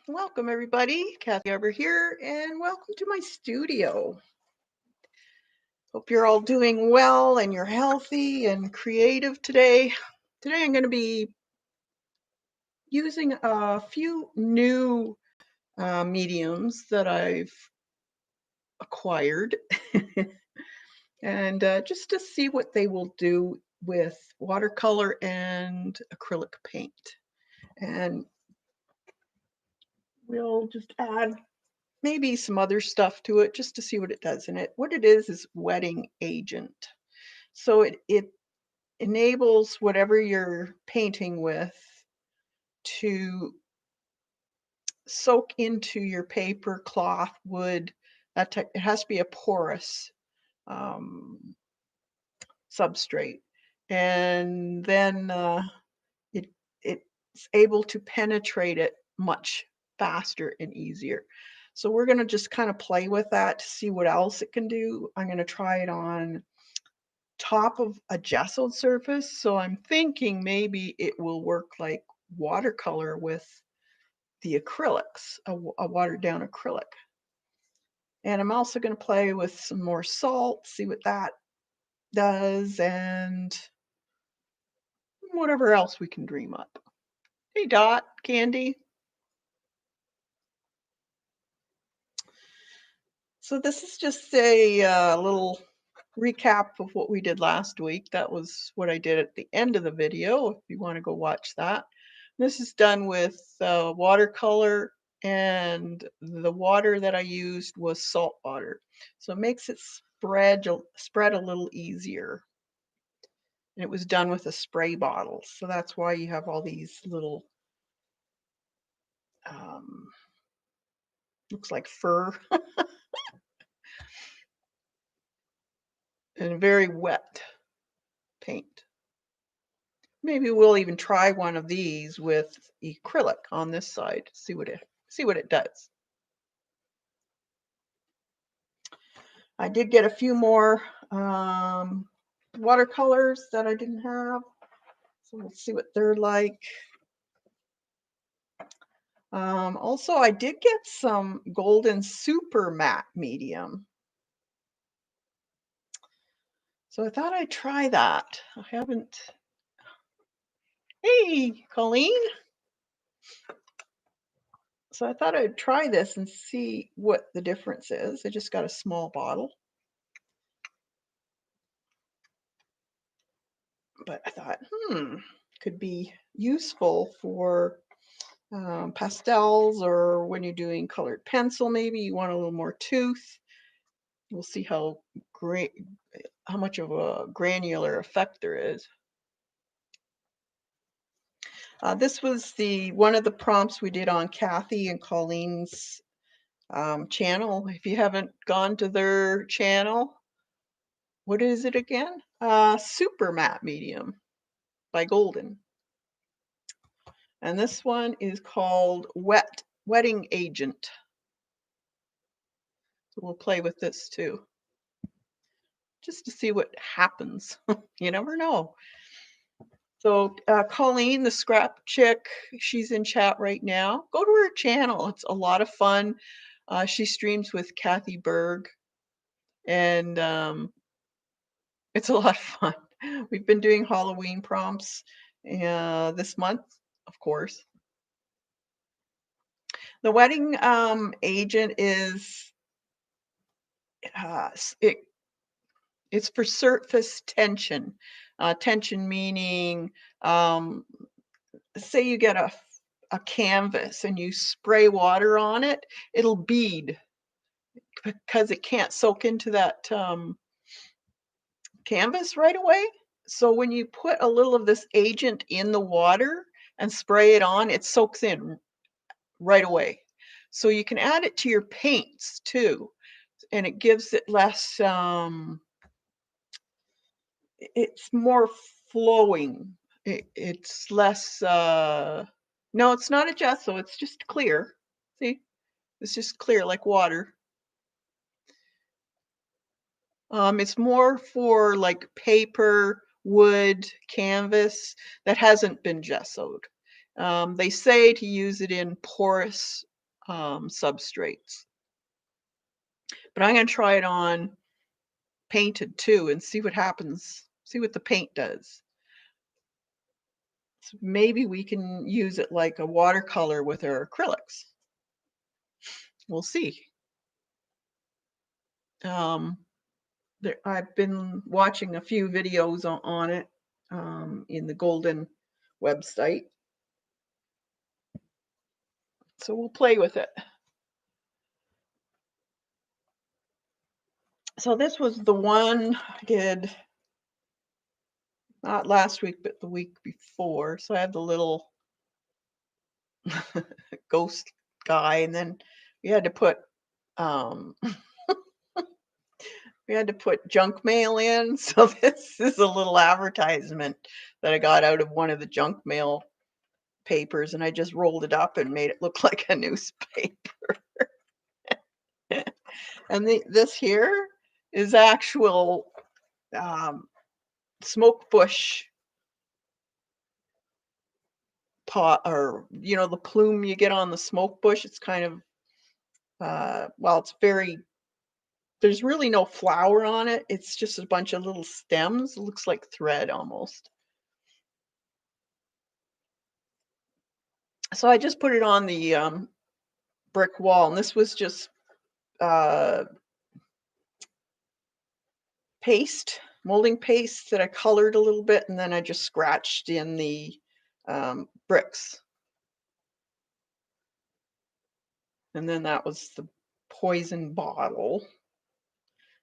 Welcome, everybody. Kathy over here, and welcome to my studio. Hope you're all doing well and you're healthy and creative today. Today, I'm going to be using a few new mediums that I've acquired and just to see what they will do with watercolor and acrylic paint. And we'll just add maybe some other stuff to it just to see what it does. And what it is wetting agent. So it enables whatever you're painting with to soak into your paper, cloth, wood. It has to be a porous um, substrate, and then it it's able to penetrate it much faster and easier. So we're going to just kind of play with that to see what else it can do. I'm going to try it on top of a gessoed surface. So I'm thinking maybe it will work like watercolor with the acrylics, a watered down acrylic. And I'm also going to play with some more salt, see what that does, and whatever else we can dream up. Hey, Dot, Candy. So this is just a little recap of what we did last week. That was what I did at the end of the video, if you want to go watch that. This is done with watercolor, and the water that I used was salt water. So it makes it spread a little easier. And it was done with a spray bottle. So that's why you have all these little, looks like fur, and very wet paint. Maybe we'll even try one of these with acrylic on this side, see what it does. I did get a few more watercolors that I didn't have, so we'll see what they're like. Also, I did get some golden super matte medium, so I thought I'd try that. I haven't. Hey, Colleen. So I thought I'd try this and see what the difference is. I just got a small bottle. But I thought, could be useful for pastels, or when you're doing colored pencil, maybe you want a little more tooth. We'll see how much of a granular effect there is. This was one of the prompts we did on Kathy and Colleen's channel. If you haven't gone to their channel, what is it again? Super Matte Medium by Golden. And this one is called Wetting Agent. So we'll play with this too, just to see what happens. You never know. So Colleen, the scrap chick, she's in chat right now. Go to her channel. It's a lot of fun. She streams with Kathy Berg, and it's a lot of fun. We've been doing Halloween prompts this month, of course. The wetting agent is it's for surface tension. Tension meaning, say you get a canvas and you spray water on it, it'll bead because it can't soak into that canvas right away. So when you put a little of this agent in the water and spray it on, it soaks in right away. So you can add it to your paints too, and it gives it less, it's more flowing. It's less, no, it's not a gesso, it's just clear. See, it's just clear like water. It's more for like paper, wood, canvas that hasn't been gessoed. They say to use it in porous substrates, but I'm going to try it on painted too and see what happens, see what the paint does. So maybe we can use it like a watercolor with our acrylics. We'll see. I've been watching a few videos on it in the Golden website. So we'll play with it. So this was the one I did not last week, but the week before. So I had the little ghost guy, and then we had to put um, we had to put junk mail in. So this is a little advertisement that I got out of one of the junk mail papers, and I just rolled it up and made it look like a newspaper. And this here is actual smoke bush pot, or the plume you get on the smoke bush. It's kind of well, it's very, there's really no flower on it. It's just a bunch of little stems. It looks like thread almost. So I just put it on the brick wall, and this was just paste, molding paste that I colored a little bit, and then I just scratched in the bricks. And then that was the poison bottle.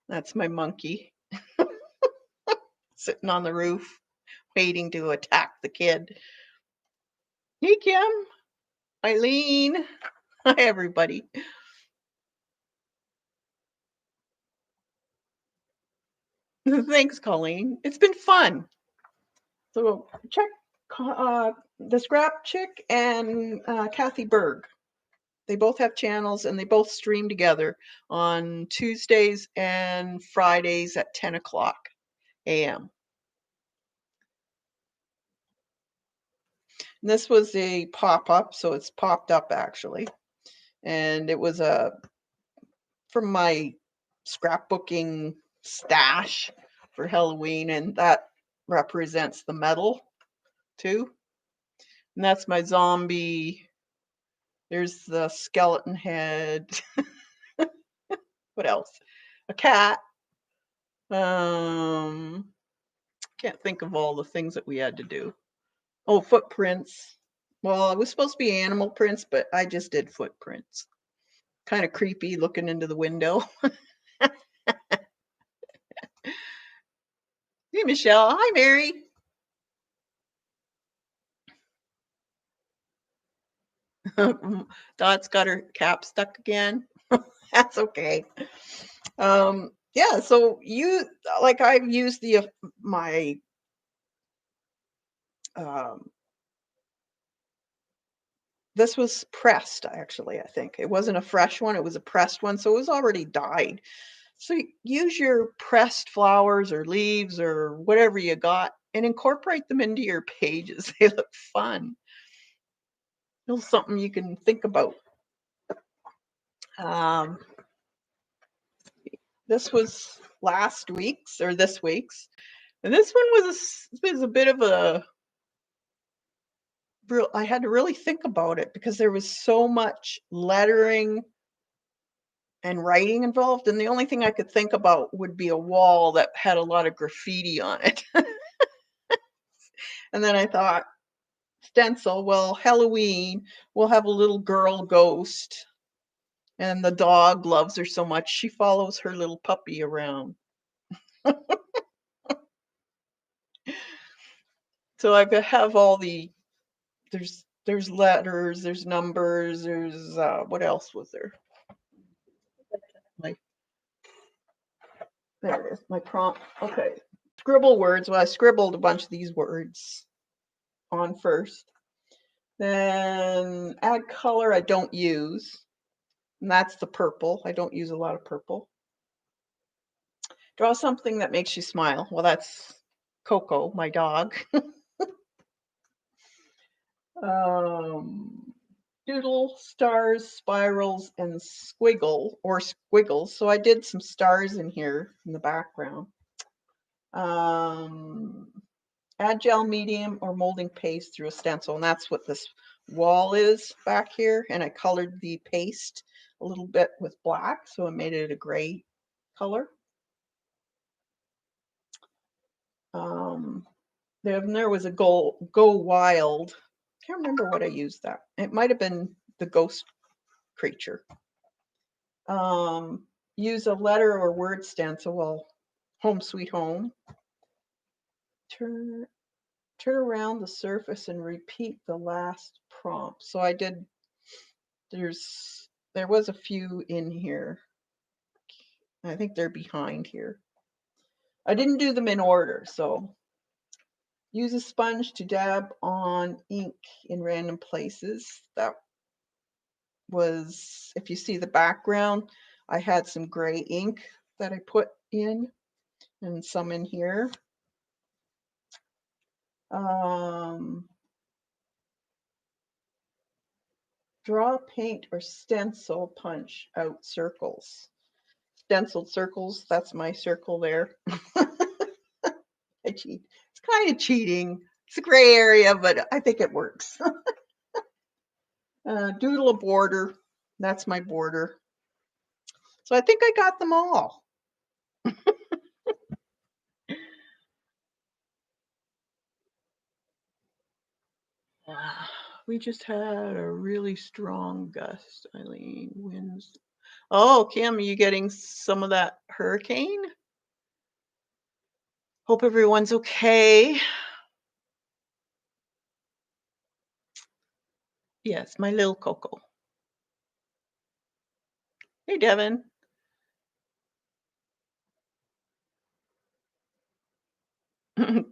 That's my monkey sitting on the roof waiting to attack the kid. Hey, Kim. Eileen. Hi, everybody. Thanks, Colleen. It's been fun. So check the Scrap Chick and Kathy Berg. They both have channels, and they both stream together on Tuesdays and Fridays at 10 o'clock a.m. This was a pop-up, so it's popped up actually. And it was from my scrapbooking stash for Halloween, and that represents the metal too. And that's my zombie. There's the skeleton head. What else? A cat. Can't think of all the things that we had to do. Oh, footprints. Well, it was supposed to be animal prints, but I just did footprints. Kind of creepy looking into the window. Hey, Michelle. Hi, Mary. Dot's got her cap stuck again. That's okay. Yeah, so I've used my this was pressed, actually. I think it wasn't a fresh one, it was a pressed one, so it was already dyed. So use your pressed flowers or leaves or whatever you got and incorporate them into your pages. They look fun. A little something you can think about. Um, this was last week's or this week's, and this one was a bit of a real. I had to really think about it because there was so much lettering and writing involved, and the only thing I could think about would be a wall that had a lot of graffiti on it. And then I thought, stencil, well, Halloween, we'll have a little girl ghost, and the dog loves her so much she follows her little puppy around. So I have all there's letters, there's numbers, there's what else was there? There it is, my prompt. Okay. Scribble words. Well, I scribbled a bunch of these words on first. Then add color I don't use. And that's the purple. I don't use a lot of purple. Draw something that makes you smile. Well, that's Coco, my dog. Doodle, stars, spirals, and squiggles. So I did some stars in here in the background. Add gel medium or molding paste through a stencil, and that's what this wall is back here. And I colored the paste a little bit with black, so I made it a gray color. There was a Go Wild. Can't remember what I used that. It might have been the ghost creature. Use a letter or word stencil. Well, Home Sweet Home. Turn around the surface and repeat the last prompt. So I did. There was a few in here. I think they're behind here. I didn't do them in order, so use a sponge to dab on ink in random places. That was, if you see the background, I had some gray ink that I put in and some in here. Draw, paint, or stencil punch out circles. Stenciled circles, that's my circle there. I cheat. It's kind of cheating. It's a gray area, but I think it works. Doodle a border. That's my border. So I think I got them all. We just had a really strong gust, Eileen. Winds. Oh, Kim, are you getting some of that hurricane? Hope everyone's okay. Yes, my little Coco. Hey, Devin.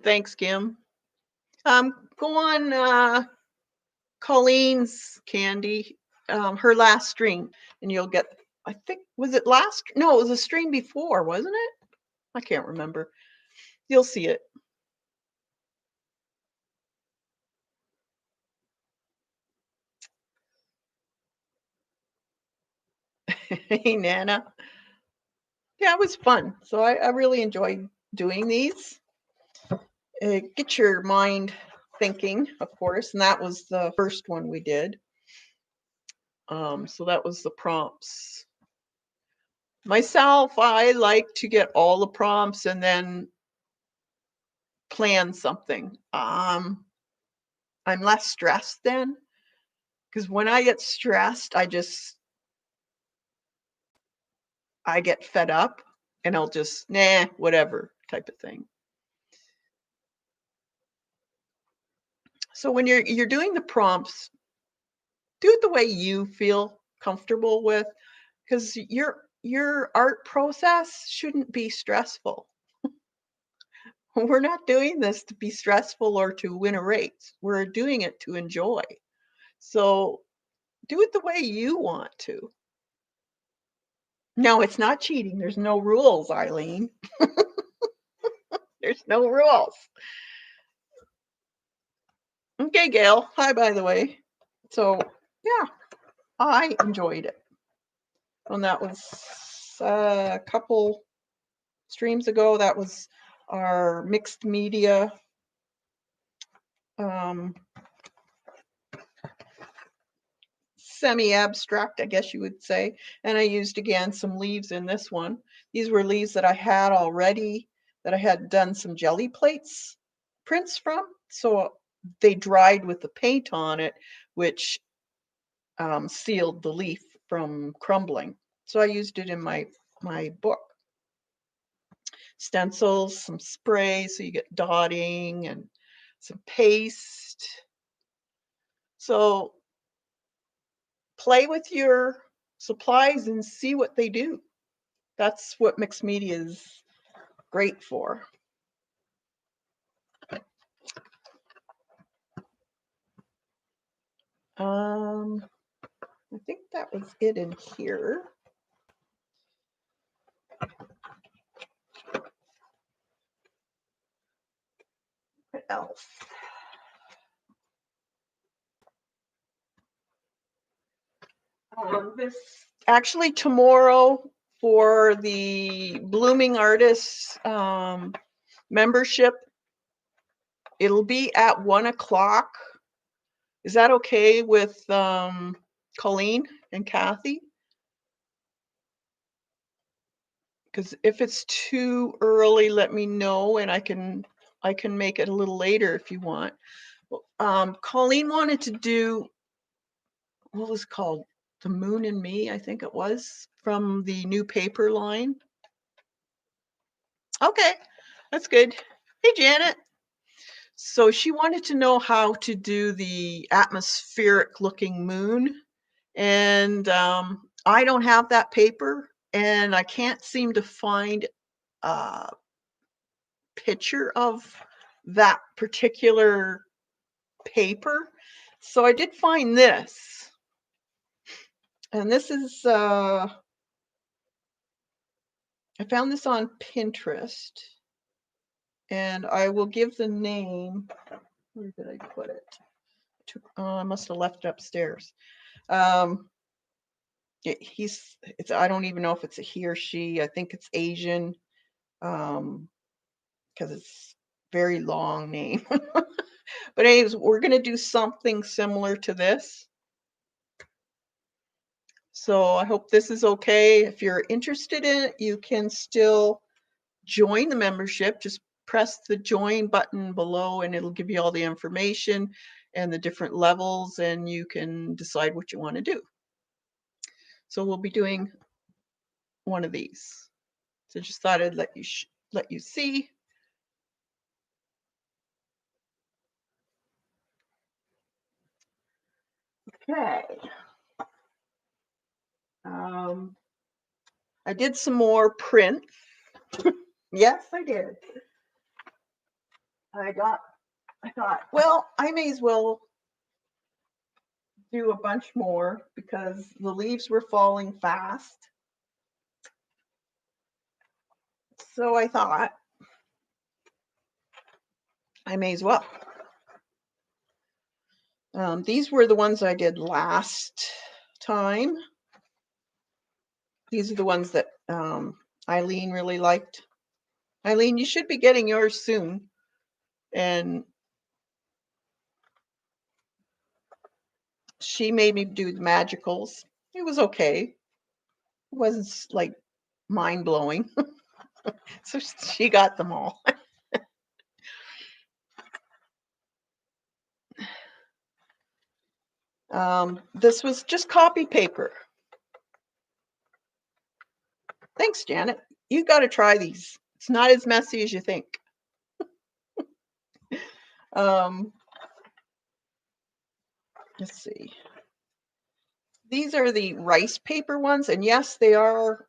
Thanks, Kim. Go on Colleen's Candy, her last stream, and you'll get, I think, was it last? No, it was a stream before, wasn't it? I can't remember. You'll see it. Hey, Nana. Yeah, it was fun. So I really enjoyed doing these. Get your mind thinking, of course, and that was the first one we did. So that was the prompts. Myself, I like to get all the prompts and then plan something. I'm less stressed then, because when I get stressed, I get fed up and I'll just, nah, whatever type of thing. So when you're doing the prompts, do it the way you feel comfortable with, because your art process shouldn't be stressful. We're not doing this to be stressful or to win a race. We're doing it to enjoy. So do it the way you want to. No, it's not cheating. There's no rules, Eileen. There's no rules. Okay, Gail. Hi, by the way. So, yeah, I enjoyed it. And that was a couple streams ago. That was our mixed media semi-abstract, I guess you would say. And I used, again, some leaves in this one. These were leaves that I had already, that I had done some jelly plates prints from. So they dried with the paint on it, which sealed the leaf from crumbling. So I used it in my book. Stencils, some spray, so you get dotting, and some paste. So play with your supplies and see what they do. That's what mixed media is great for. I think that was it in here. What else? This actually tomorrow for the Blooming Artists membership, it'll be at 1 o'clock. Is that okay with Colleen and Kathy? Because if it's too early, let me know, and I can make it a little later if you want. Colleen wanted to do, what was it called? The Moon and Me, I think it was, from the new paper line. Okay, that's good. Hey, Janet. So she wanted to know how to do the atmospheric looking moon. And I don't have that paper, and I can't seem to find a picture of that particular paper. So I did find this. And this is, I found this on Pinterest. And I will give the name. Where did I put it? I must have left it upstairs. I don't even know if it's a he or she. I think it's Asian, because it's very long name. But anyways, we're going to do something similar to this. So I hope this is okay. If you're interested in it, you can still join the membership. Just press the join button below and it'll give you all the information and the different levels, and you can decide what you want to do. So we'll be doing one of these. So just thought I'd let you see. Okay. I did some more prints. Yes, I did. I thought, well, I may as well do a bunch more because the leaves were falling fast. So I thought I may as well. These were the ones I did last time. These are the ones that Eileen really liked. Eileen, you should be getting yours soon. And she made me do the magicals. It was okay. It wasn't like mind-blowing. So she got them all. This was just copy paper. Thanks, Janet. You got to try these. It's not as messy as you think. Let's see. These are the rice paper ones, and yes, they are,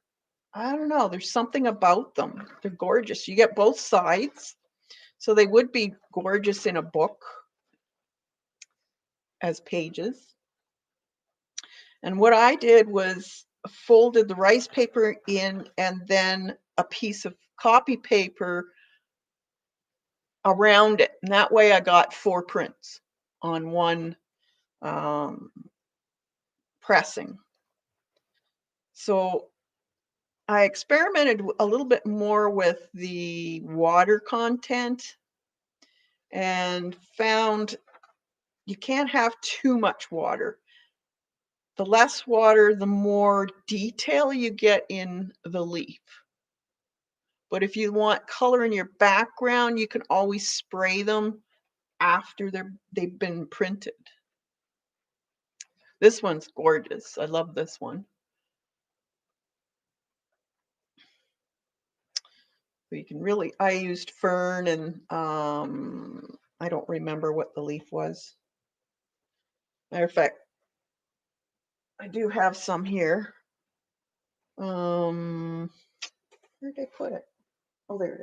I don't know, there's something about them. They're gorgeous. You get both sides, so they would be gorgeous in a book as pages. And what I did was folded the rice paper in and then a piece of copy paper around it. And that way I got 4 prints on one pressing. So I experimented a little bit more with the water content and found you can't have too much water. The less water, the more detail you get in the leaf. But if you want color in your background, you can always spray them after they've been printed. This one's gorgeous. I love this one. So you can really, I used fern and I don't remember what the leaf was. Matter of fact, I do have some here. Where did I put it? Oh, there it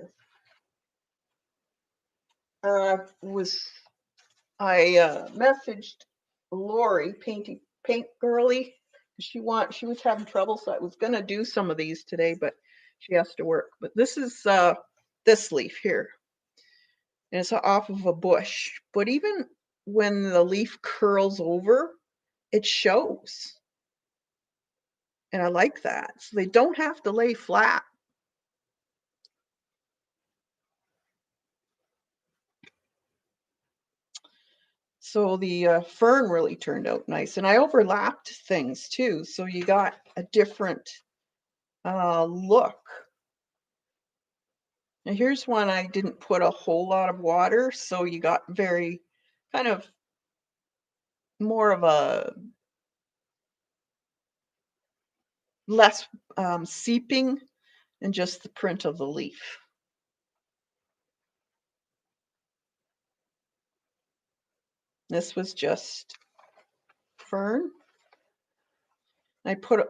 is. I messaged Lori, Paint Girly. She was having trouble, so I was gonna do some of these today, but she has to work. But this is this leaf here, and it's off of a bush. But even when the leaf curls over, it shows. And I like that. So they don't have to lay flat. So the fern really turned out nice. And I overlapped things too. So you got a different look. Now here's one I didn't put a whole lot of water. So you got very kind of more of a less seeping and just the print of the leaf. This was just fern. I put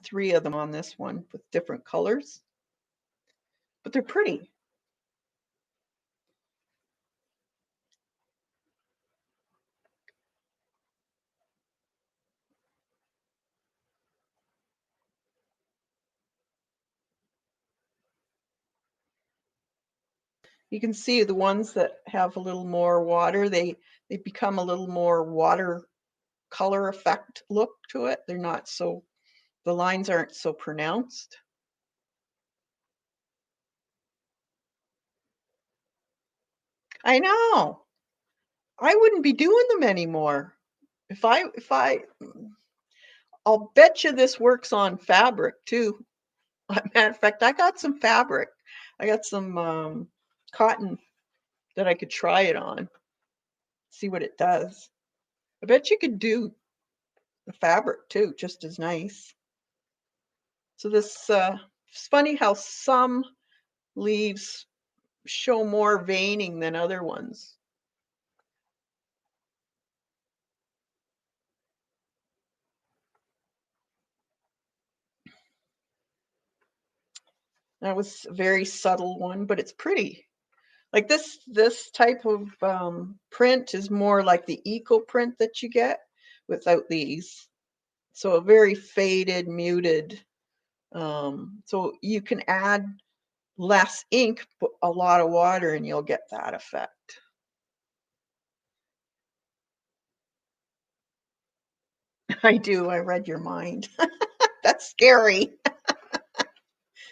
3 of them on this one with different colors, but they're pretty. You can see the ones that have a little more water, they become a little more watercolor effect look to it. They're not so, the lines aren't so pronounced. I know. I wouldn't be doing them anymore. I'll bet you this works on fabric too. Matter of fact, I got some fabric. I got some cotton that I could try it on, see what it does. I bet you could do the fabric too, just as nice. So this, it's funny how some leaves show more veining than other ones. That was a very subtle one, but it's pretty. Like this type of print is more like the eco print that you get without these. So a very faded, muted. So you can add less ink, but a lot of water, and you'll get that effect. I do. I read your mind. That's scary.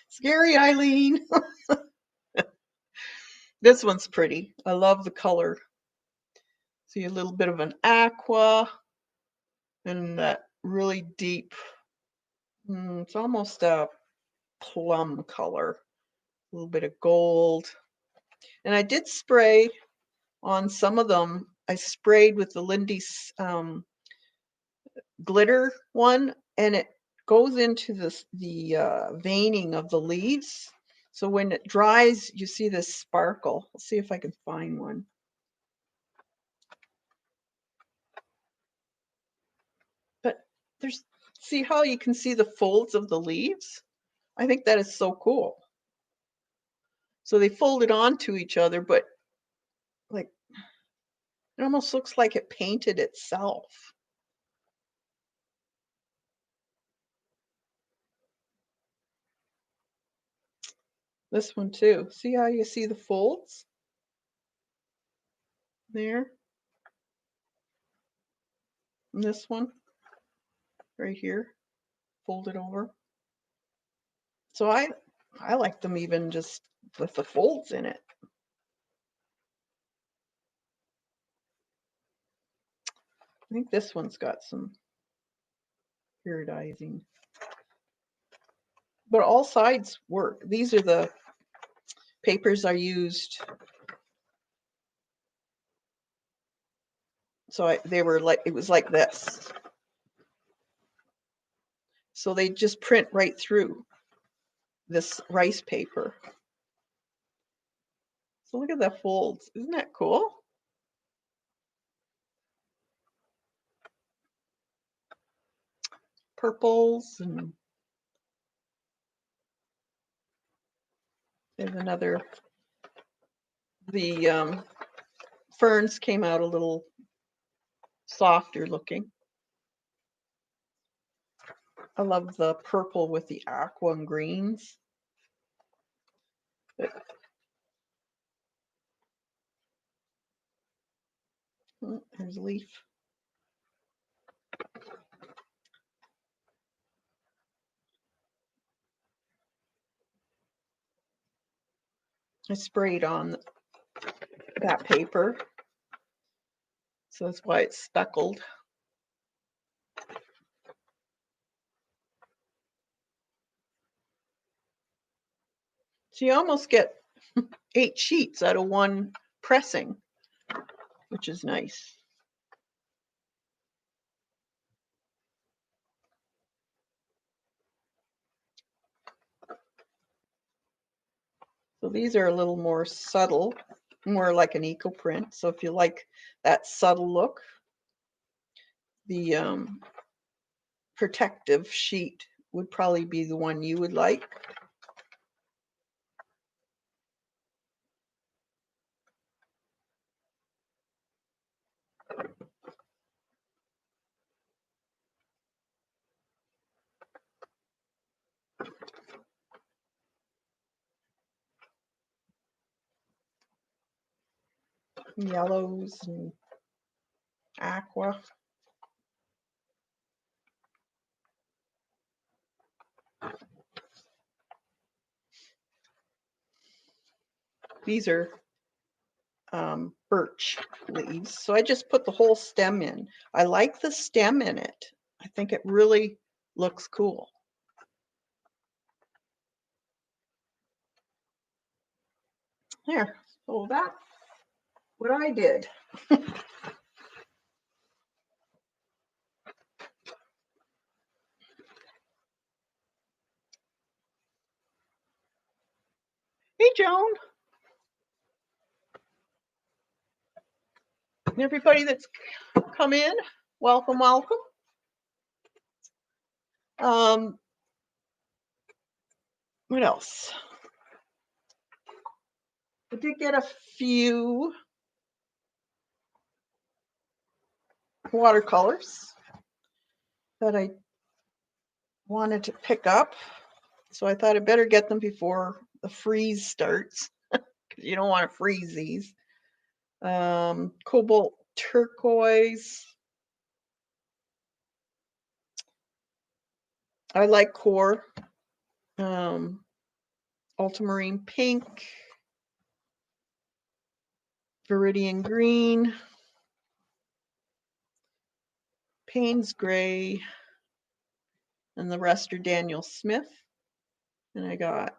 Scary, Eileen. This one's pretty. I love the color. See a little bit of an aqua and that really deep, it's almost a plum color, a little bit of gold. And I did spray on some of them. I sprayed with the Lindy's glitter one, and it goes into the veining of the leaves. So when it dries, you see this sparkle. Let's see if I can find one. But there's, see how you can see the folds of the leaves? I think that is so cool. So they folded onto each other, but like it almost looks like it painted itself. This one too. See how you see the folds there? And this one right here, folded over. So I like them even just with the folds in it. I think this one's got some iridizing. But all sides work. These are the papers I used. So they were like, it was like this. So they just print right through this rice paper. So look at the folds. Isn't that cool? Purples, and there's another. The ferns came out a little softer looking. I love the purple with the aqua and greens. But, there's a leaf. I sprayed on that paper, so that's why it's speckled. So you almost get 8 sheets out of one pressing, which is nice. So these are a little more subtle, more like an eco print. So if you like that subtle look, the protective sheet would probably be the one you would like. Yellows and aqua. These are birch leaves. So I just put the whole stem in. I like the stem in it. I think it really looks cool. There, so that's what I did. Hey, Joan. Everybody that's come in, welcome, welcome. What else? I did get a few watercolors that I wanted to pick up. So I thought I'd better get them before the freeze starts. You don't want to freeze these. Cobalt Turquoise. I like QoR. Ultramarine Pink. Viridian Green. Paynes Grey. And the rest are Daniel Smith. And I got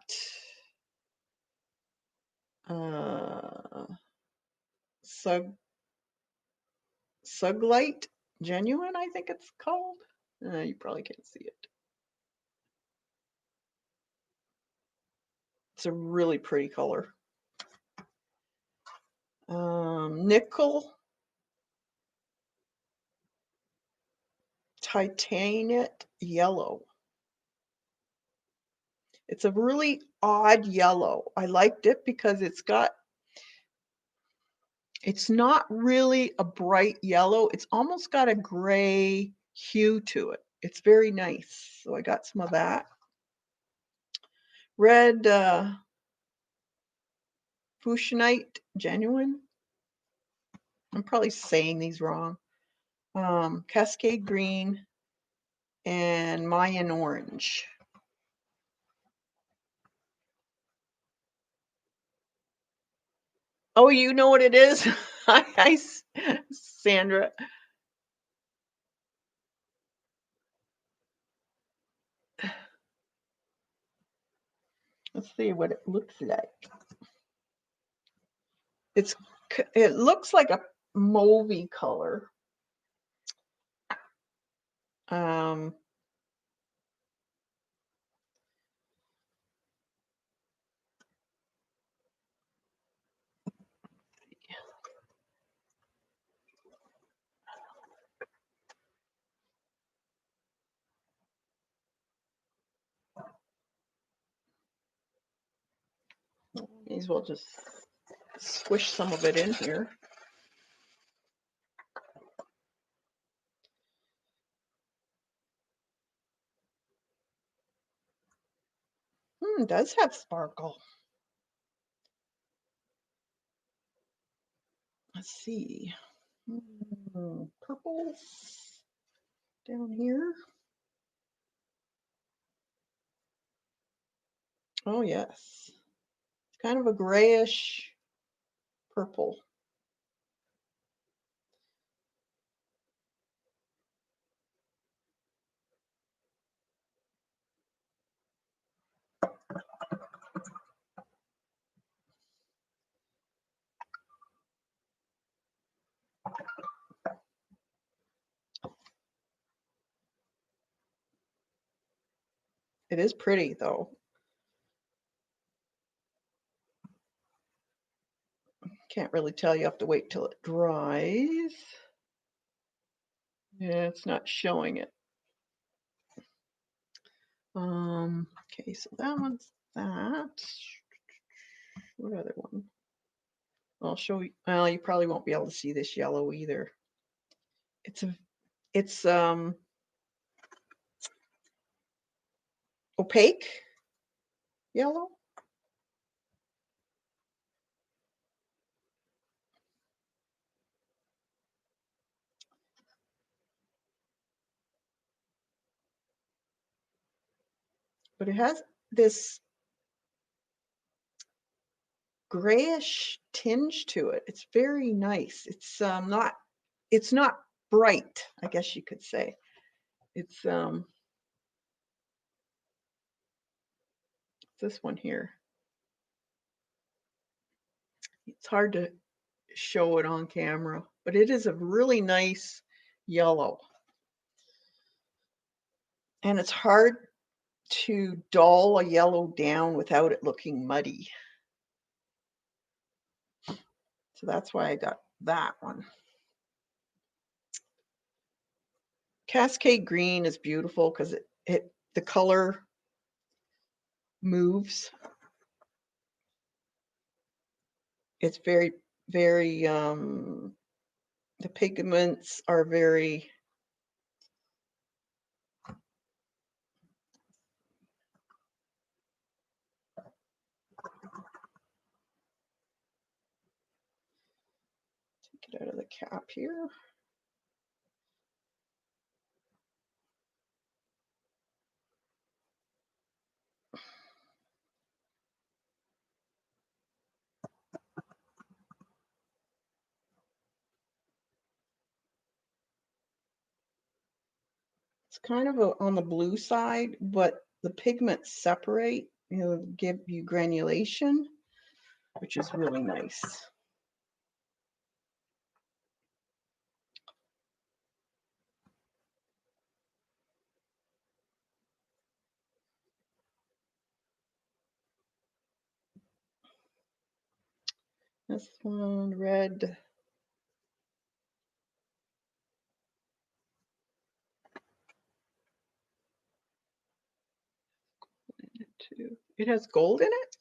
Sugilite Genuine, I think it's called. You probably can't see it. It's a really pretty color. Nickel. Titanate yellow. It's a really odd yellow. I liked it because it's not really a bright yellow. It's almost got a gray hue to it. It's very nice. So I got some of that. Red Fuchsite Genuine. I'm probably saying these wrong. Cascade Green and Mayan Orange. Oh, you know what it is? Hi, Sandra. Let's see what it looks like. It looks like a mauvey color. May as well just squish some of it in here. It does have sparkle. Let's see. Purples down here. Oh, yes. It's kind of a grayish purple. It is pretty though. Can't really tell. You have to wait till it dries. Yeah, it's not showing it. Okay, so that one's that. What other one? I'll show you. Well, you probably won't be able to see this yellow either. It's opaque yellow. But it has this grayish tinge to it. It's very nice. It's not bright, I guess you could say. It's this one here. It's hard to show it on camera, but it is a really nice yellow. And it's hard to dull a yellow down without it looking muddy. So that's why I got that one. Cascade Green is beautiful because the color moves. It's very, very, the pigments are very, take it out of the cap here. It's kind of on the blue side, but the pigments separate, give you granulation, which is really nice. This one, red. It has gold in it.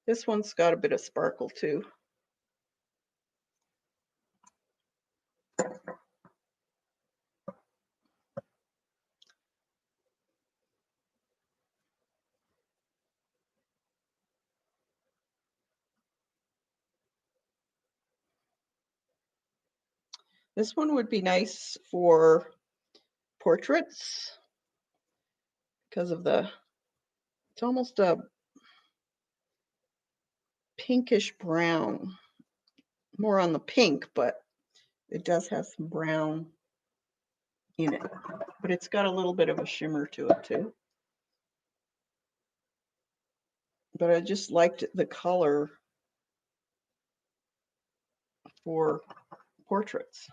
This one's got a bit of sparkle too. This one would be nice for portraits because of it's almost a pinkish brown, more on the pink, but it does have some brown in it. But it's got a little bit of a shimmer to it too. But I just liked the color for portraits.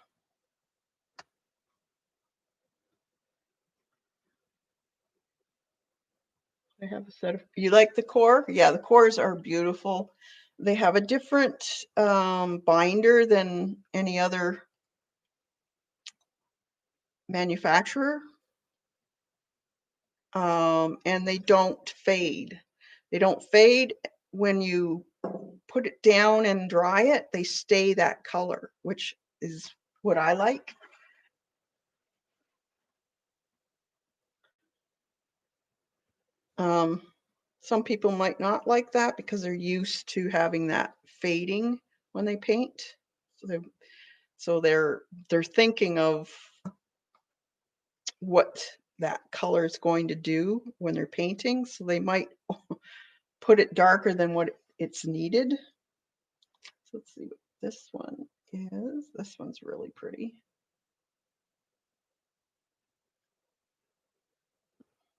I have a set of, you like the core? Yeah, the cores are beautiful. They have a different binder than any other manufacturer. And they don't fade. They don't fade when you put it down and dry it. They stay that color, which is what I like. Some people might not like that because they're used to having that fading when they paint. So they're thinking of what that color is going to do when they're painting. So they might put it darker than what it's needed. So let's see what this one is. This one's really pretty.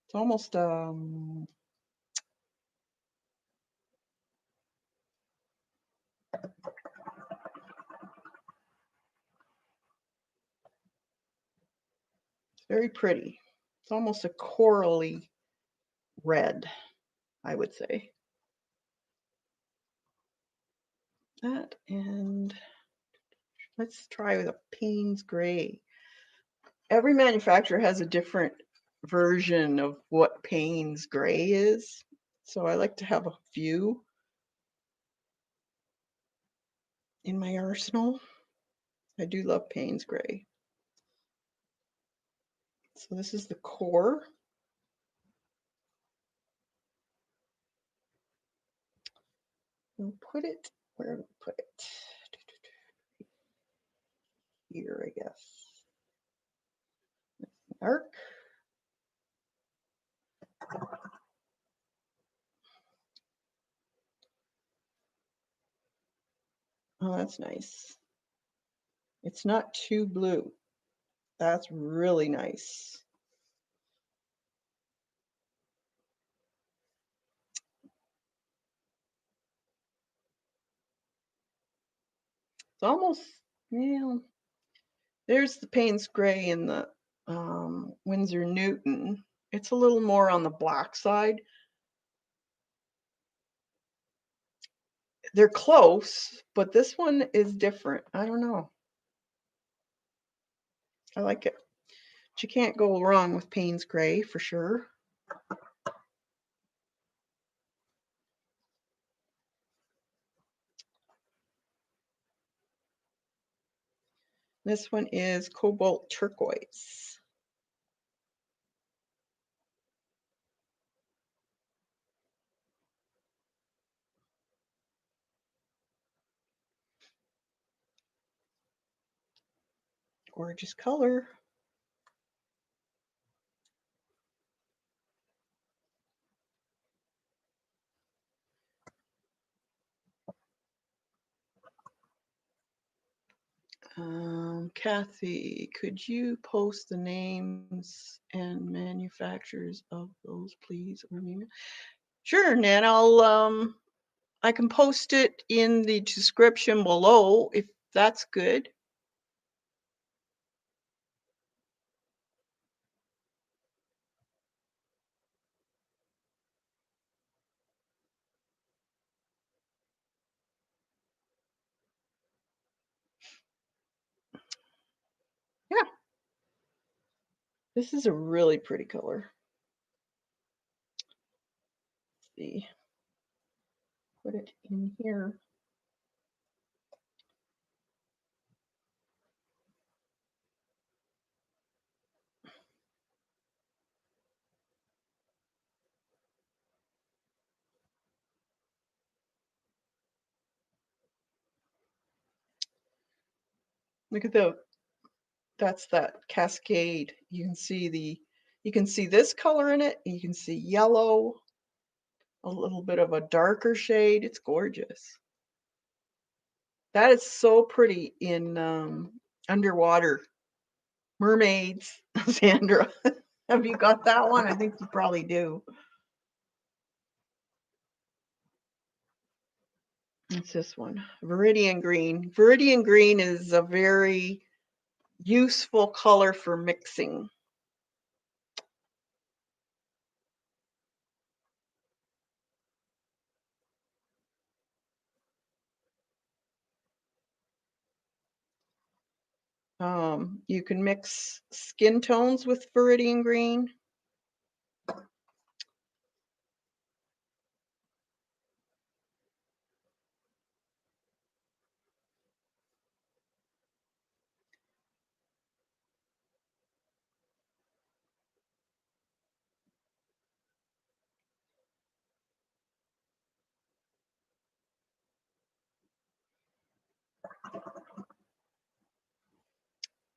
It's almost very pretty. It's almost a corally red, I would say. That, and let's try with a Paynes Grey. Every manufacturer has a different version of what Paynes Grey is, so I like to have a few in my arsenal. I do love Paynes Grey. So this is the core. We'll put it, where do we put it? Here, I guess. Dark. Oh, that's nice. It's not too blue. That's really nice. It's almost, yeah. There's the Paynes Grey in the Winsor Newton. It's a little more on the black side. They're close, but this one is different. I don't know. I like it. But you can't go wrong with Paynes Grey for sure. This one is Cobalt Turquoise. Gorgeous color. Kathy, could you post the names and manufacturers of those, please? Sure, Nan. I can post it in the description below if that's good. Yeah, this is a really pretty color. Let's see, put it in here. Look at that's that Cascade. You can see this color in it. You can see yellow, a little bit of a darker shade. It's gorgeous. That is so pretty in underwater mermaids. Sandra, have you got that one? I think you probably do. It's this one, Viridian Green. Viridian Green is a very useful color for mixing. You can mix skin tones with Viridian Green.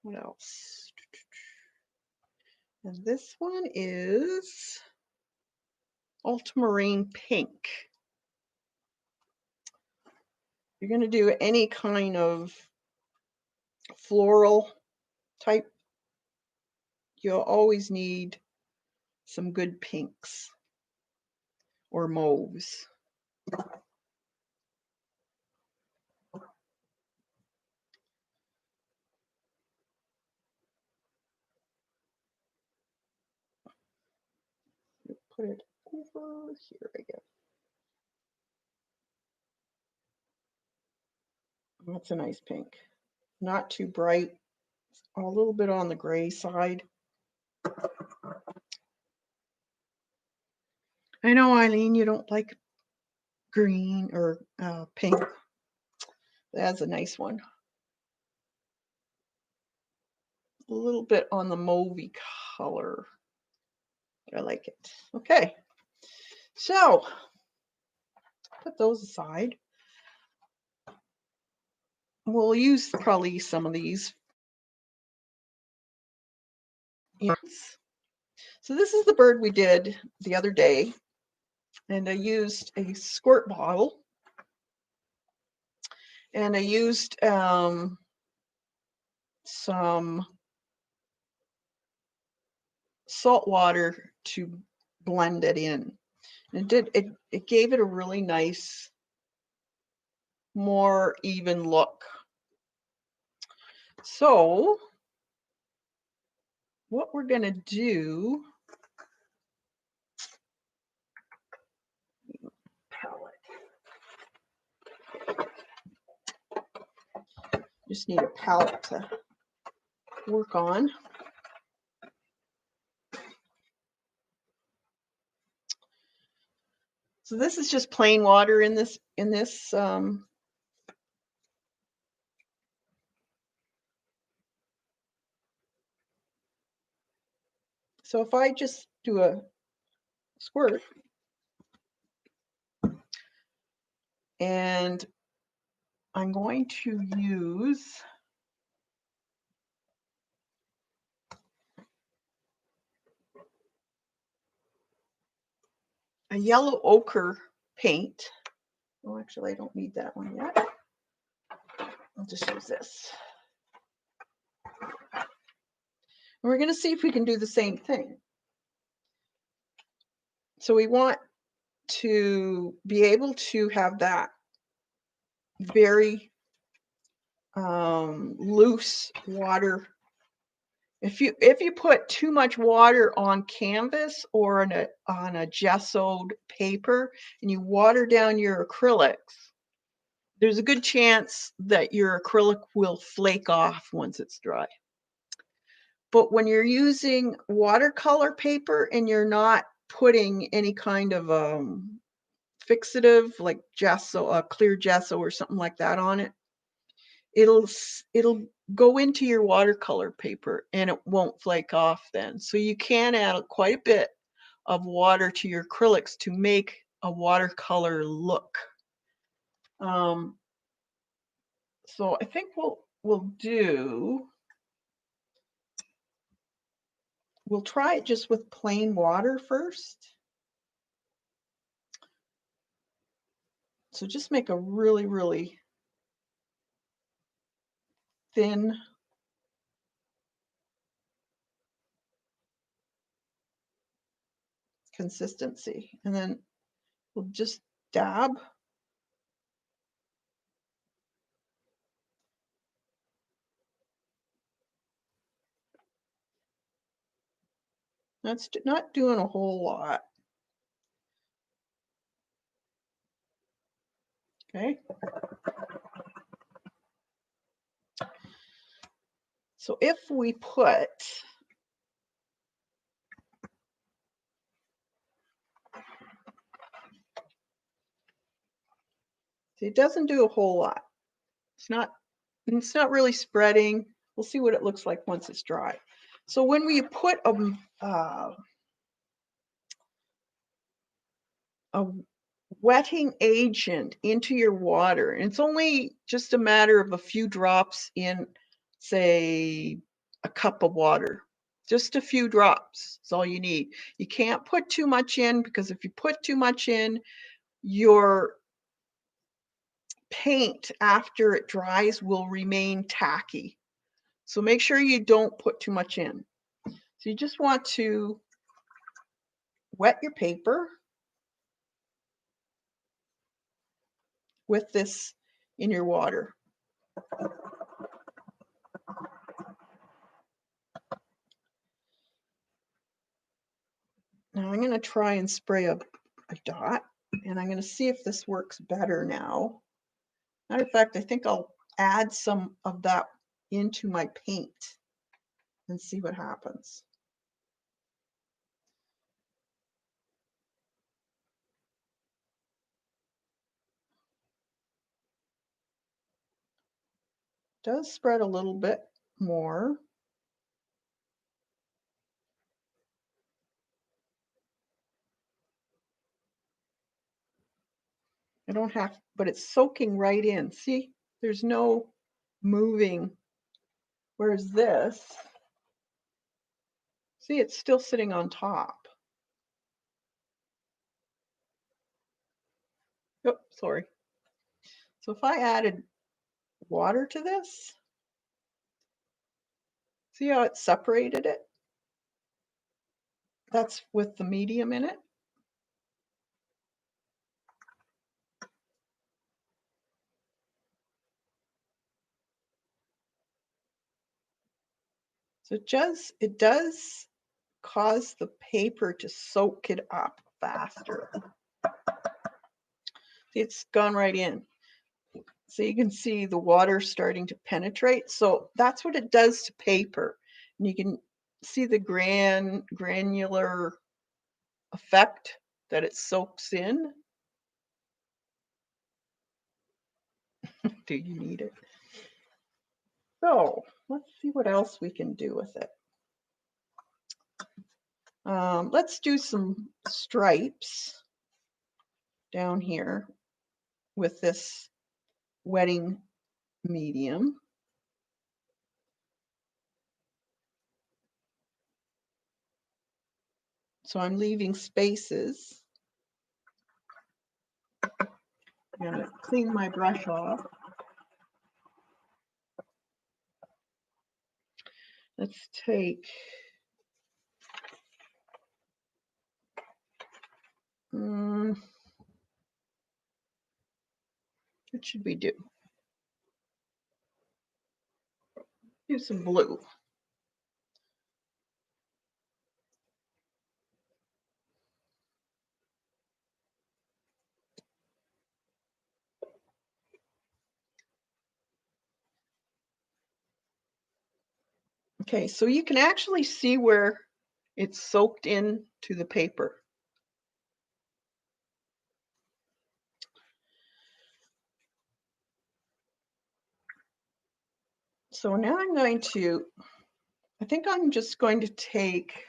What else? And this one is Ultramarine Pink. you're going to do any kind of floral type, you'll always need some good pinks or mauves. Put it over here again. That's a nice pink. Not too bright, a little bit on the gray side. I know, Eileen, you don't like green or pink. That's a nice one. A little bit on the mauvey color. I like it. Okay, so put those aside. We'll use probably some of these. So this is the bird we did the other day, and I used a squirt bottle, and I used some salt water to blend it in. And it gave it a really nice, more even look. So what we're going to do, just need a palette to work on. So this is just plain water in this so if I just do a squirt, and I'm going to use a yellow ochre paint. Oh, actually, I don't need that one yet. I'll just use this. And we're going to see if we can do the same thing. So we want to be able to have that very loose water. If you put too much water on canvas or on a gessoed paper and you water down your acrylics, there's a good chance that your acrylic will flake off once it's dry. But when you're using watercolor paper and you're not putting any kind of fixative like gesso, clear gesso or something like that on it, it'll go into your watercolor paper and it won't flake off then. So you can add quite a bit of water to your acrylics to make a watercolor look. So I think we'll try it just with plain water first. So just make a really, really thin consistency, and then we'll just dab. That's not doing a whole lot. Okay. So if we put it doesn't do a whole lot. It's not really spreading. We'll see what it looks like once it's dry. So when we put a wetting agent into your water, and it's only just a matter of a few drops in, say, a cup of water. Just a few drops is all you need. You can't put too much in, because if you put too much in, your paint after it dries will remain tacky. So make sure you don't put too much in. So you just want to wet your paper with this in your water. Now I'm going to try and spray a dot, and I'm going to see if this works better now. Matter of fact, I think I'll add some of that into my paint and see what happens. It does spread a little bit more. I don't have, but it's soaking right in. See, there's no moving. Whereas this, see, it's still sitting on top. Oh, sorry. So if I added water to this, see how it separated it? That's with the medium in it. So it does cause the paper to soak it up faster. See, it's gone right in. So you can see the water starting to penetrate. So that's what it does to paper. And you can see the granular effect that it soaks in. Do you need it? So let's see what else we can do with it. Let's do some stripes down here with this wetting medium. So I'm leaving spaces. I'm going to clean my brush off. Let's take what should we do? Do some blue. Okay, so you can actually see where it's soaked into the paper. So now I'm going to, I think I'm just going to take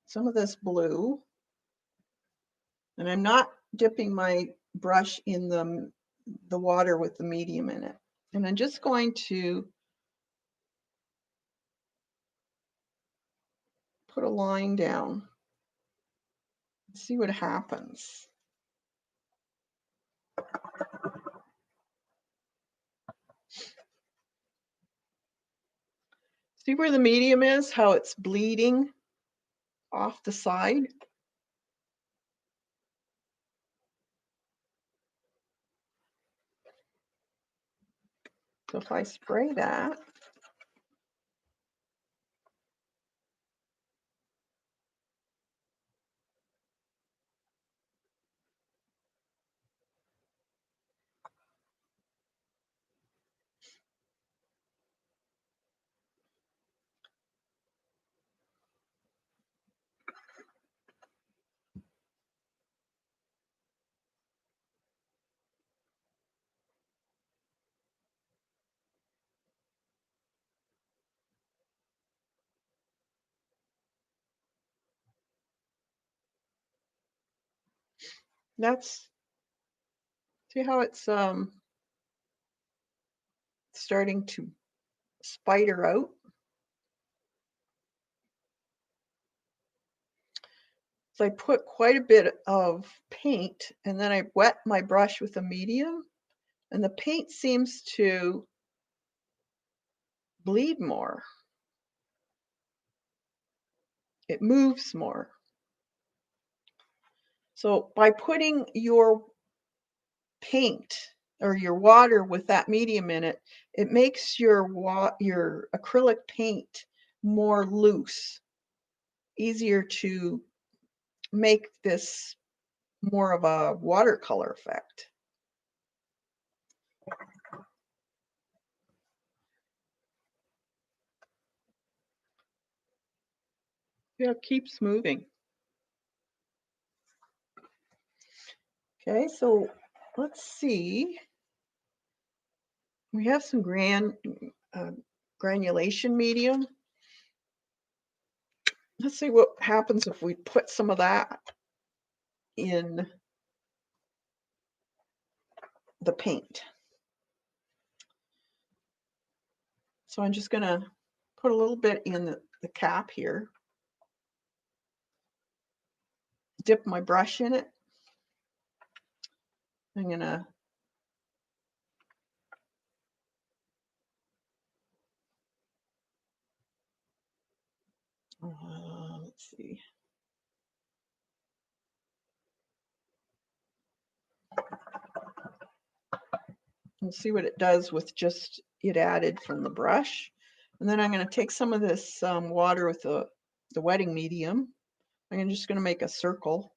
some of this blue, and I'm not dipping my brush in the water with the medium in it. And I'm just going to put a line down and see what happens. See where the medium is, how it's bleeding off the side? So if I spray that, that's, see how it's starting to spider out? So I put quite a bit of paint and then I wet my brush with a medium, and the paint seems to bleed more. It moves more. So by putting your paint or your water with that medium in it, it makes your acrylic paint more loose, easier to make this more of a watercolor effect. Yeah, it keeps moving. Okay, so let's see. We have some granulation medium. Let's see what happens if we put some of that in the paint. So I'm just going to put a little bit in the cap here. Dip my brush in it. I'm going to let's see. And see what it does with just it added from the brush. And then I'm going to take some of this water with the wetting medium. I'm just going to make a circle.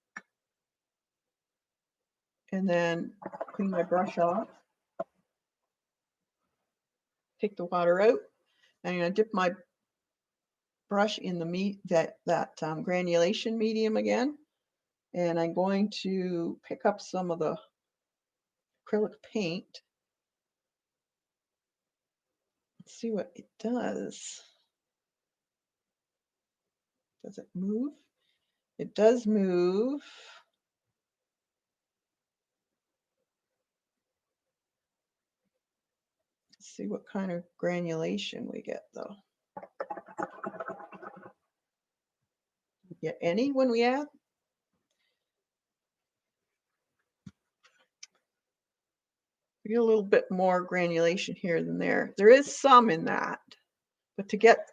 And then clean my brush off. Take the water out. I'm going to dip my brush in the granulation medium again. And I'm going to pick up some of the acrylic paint. Let's see what it does. Does it move? It does move. Let's see what kind of granulation we get though. Get any when we add? We get a little bit more granulation here than there. There is some in that, but to get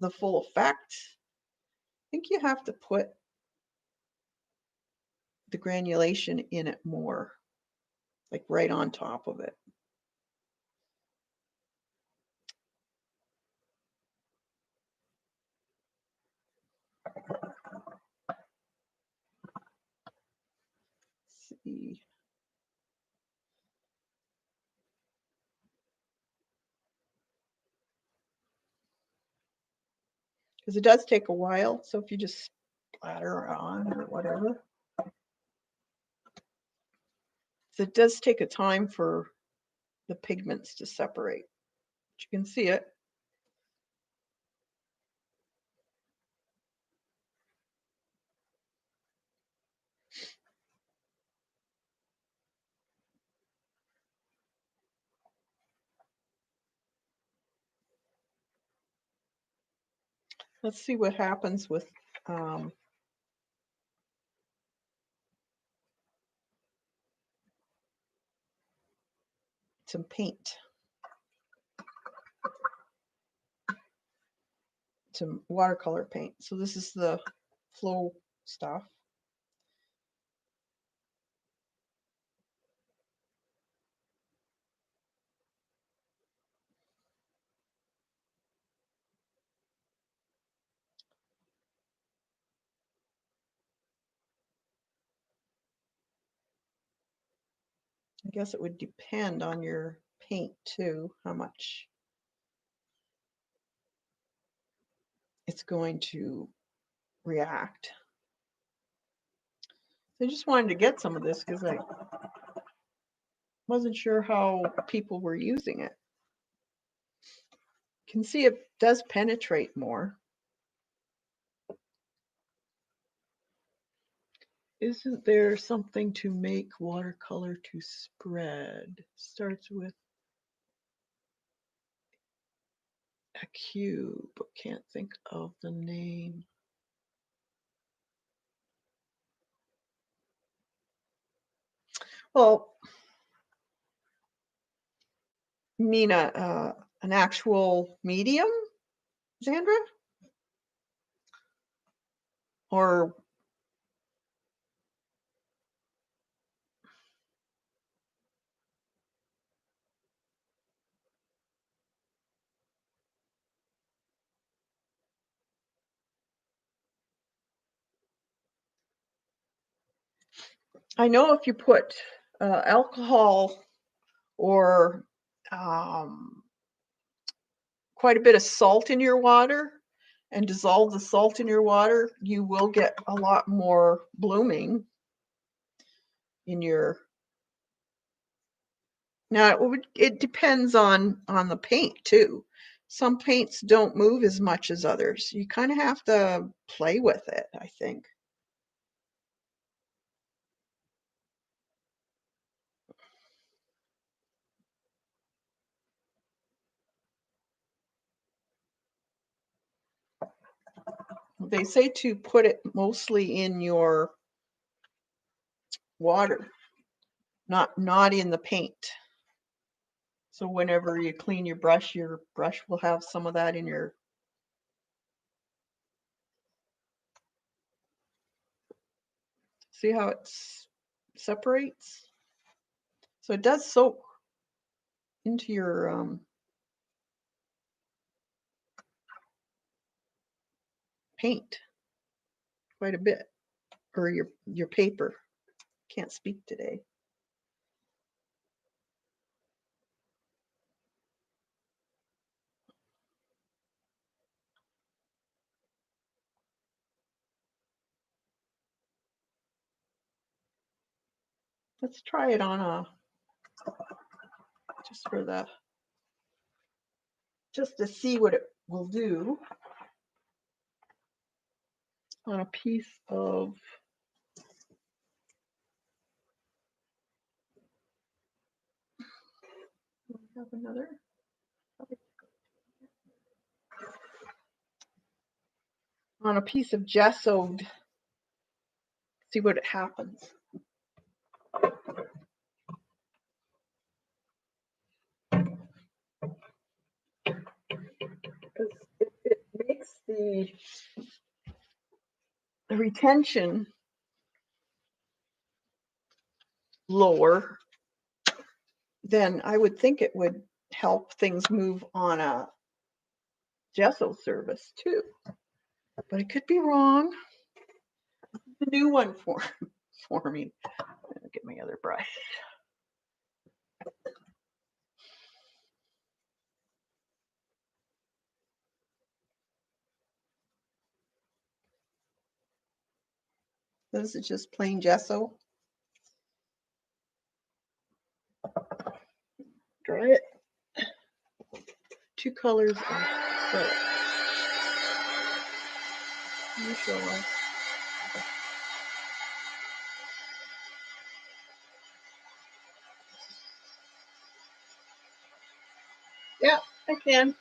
the full effect, I think you have to put the granulation in it more, like right on top of it. Let's see. Because it does take a while, so if you just splatter it on or whatever. So it does take a time for the pigments to separate. But you can see it. Let's see what happens with some paint. Some watercolor paint. So this is the flow stuff. I guess it would depend on your paint too, how much it's going to react. I just wanted to get some of this because I wasn't sure how people were using it. You can see it does penetrate more. Isn't there something to make watercolor to spread? Starts with a cube, but can't think of the name. Well, you mean an actual medium, Sandra? Or I know if you put alcohol or um, quite a bit of salt in your water and dissolve the salt in your water, you will get a lot more blooming in your. Now it depends on the paint too. Some paints don't move as much as others. You kind of have to play with it, I think. They say to put it mostly in your water, not in the paint. So whenever you clean your brush will have some of that in your. See how it separates? So it does soak into your paint quite a bit, or your paper. Can't speak today. Let's try it on just to see what it will do on a piece of. Have another. On a piece of gesso, see what happens. Because it makes the retention lower, then I would think it would help things move on a gesso surface too. But it could be wrong. The new one for me. I'll get my other brush. This is just plain gesso. Dry it. 2 colors of acrylic. You show us. Yeah, I can.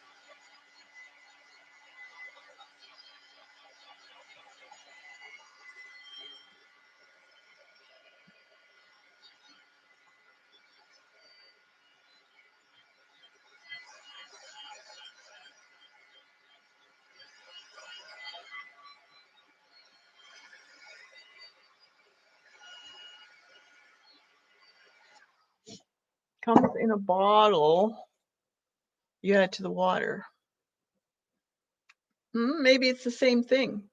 Comes in a bottle. You add it to the water. Maybe it's the same thing.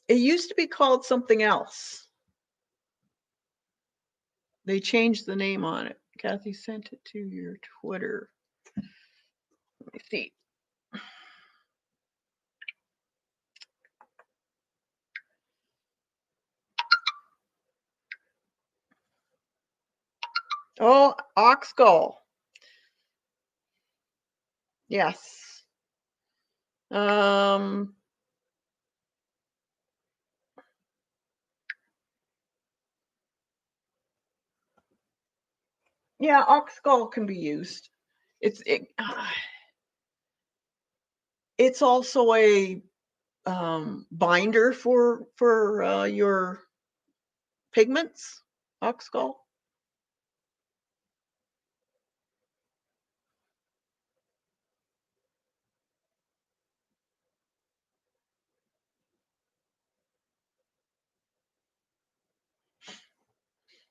It used to be called something else. They changed the name on it. Kathy sent it to your Twitter. Let me see. Oh, ox skull. Yes. Yeah, ox skull can be used. It's also a binder for your pigments. Ox skull?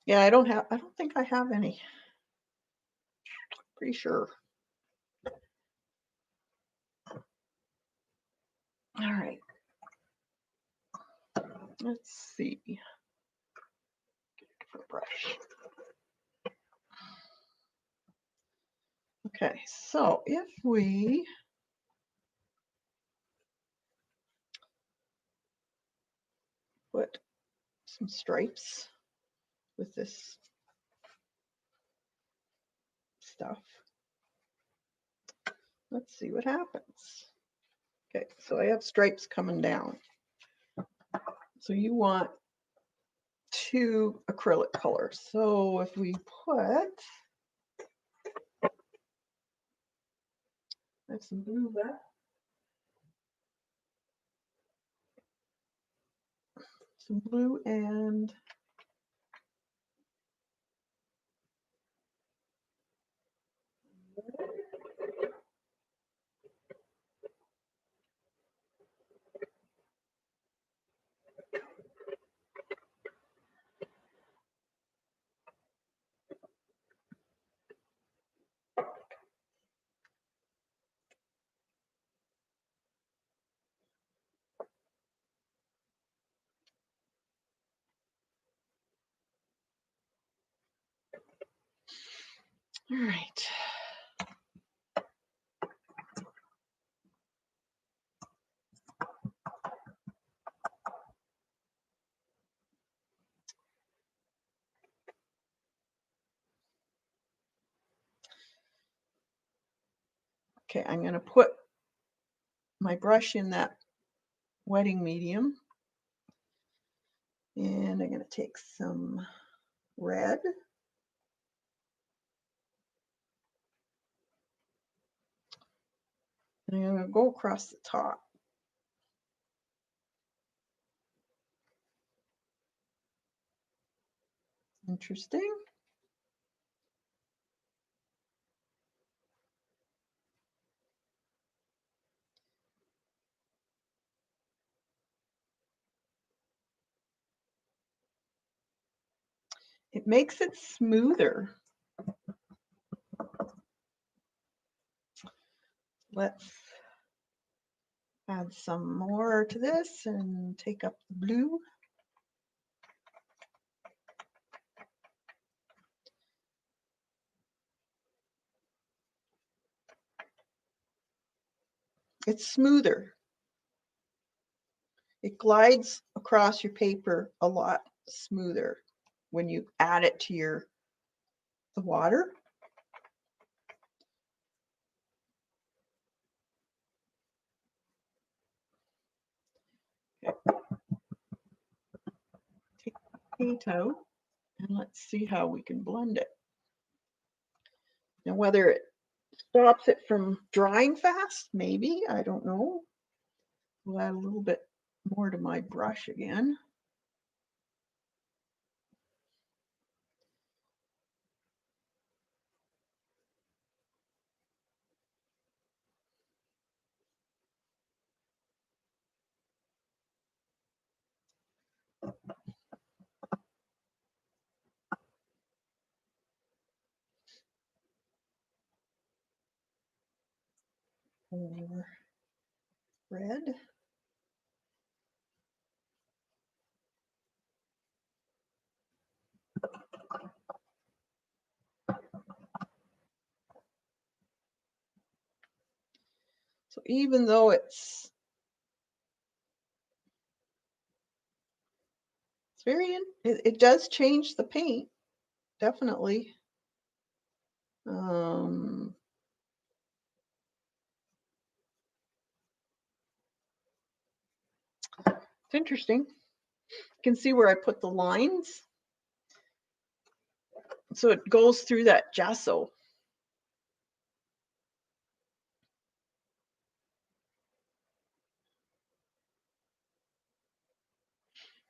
Yeah, I don't think I have any. Pretty sure. All right. Let's see. Get a different brush. Okay, so if we put some stripes with this stuff, let's see what happens. Okay, so I have stripes coming down. So you want 2 acrylic colors. So if we put, I have some blue left. Some blue and all right. Okay, I'm going to put my brush in that wetting medium. And I'm going to take some red. And I'm going to go across the top. Interesting. It makes it smoother. Let's add some more to this and take up the blue. It's smoother. It glides across your paper a lot smoother when you add it to the water. Okay. Take the paint out and let's see how we can blend it. Now, whether it stops it from drying fast, maybe, I don't know. We'll add a little bit more to my brush again. Or red. So even though it's it does change the paint, definitely. It's interesting. You can see where I put the lines. So it goes through that gesso.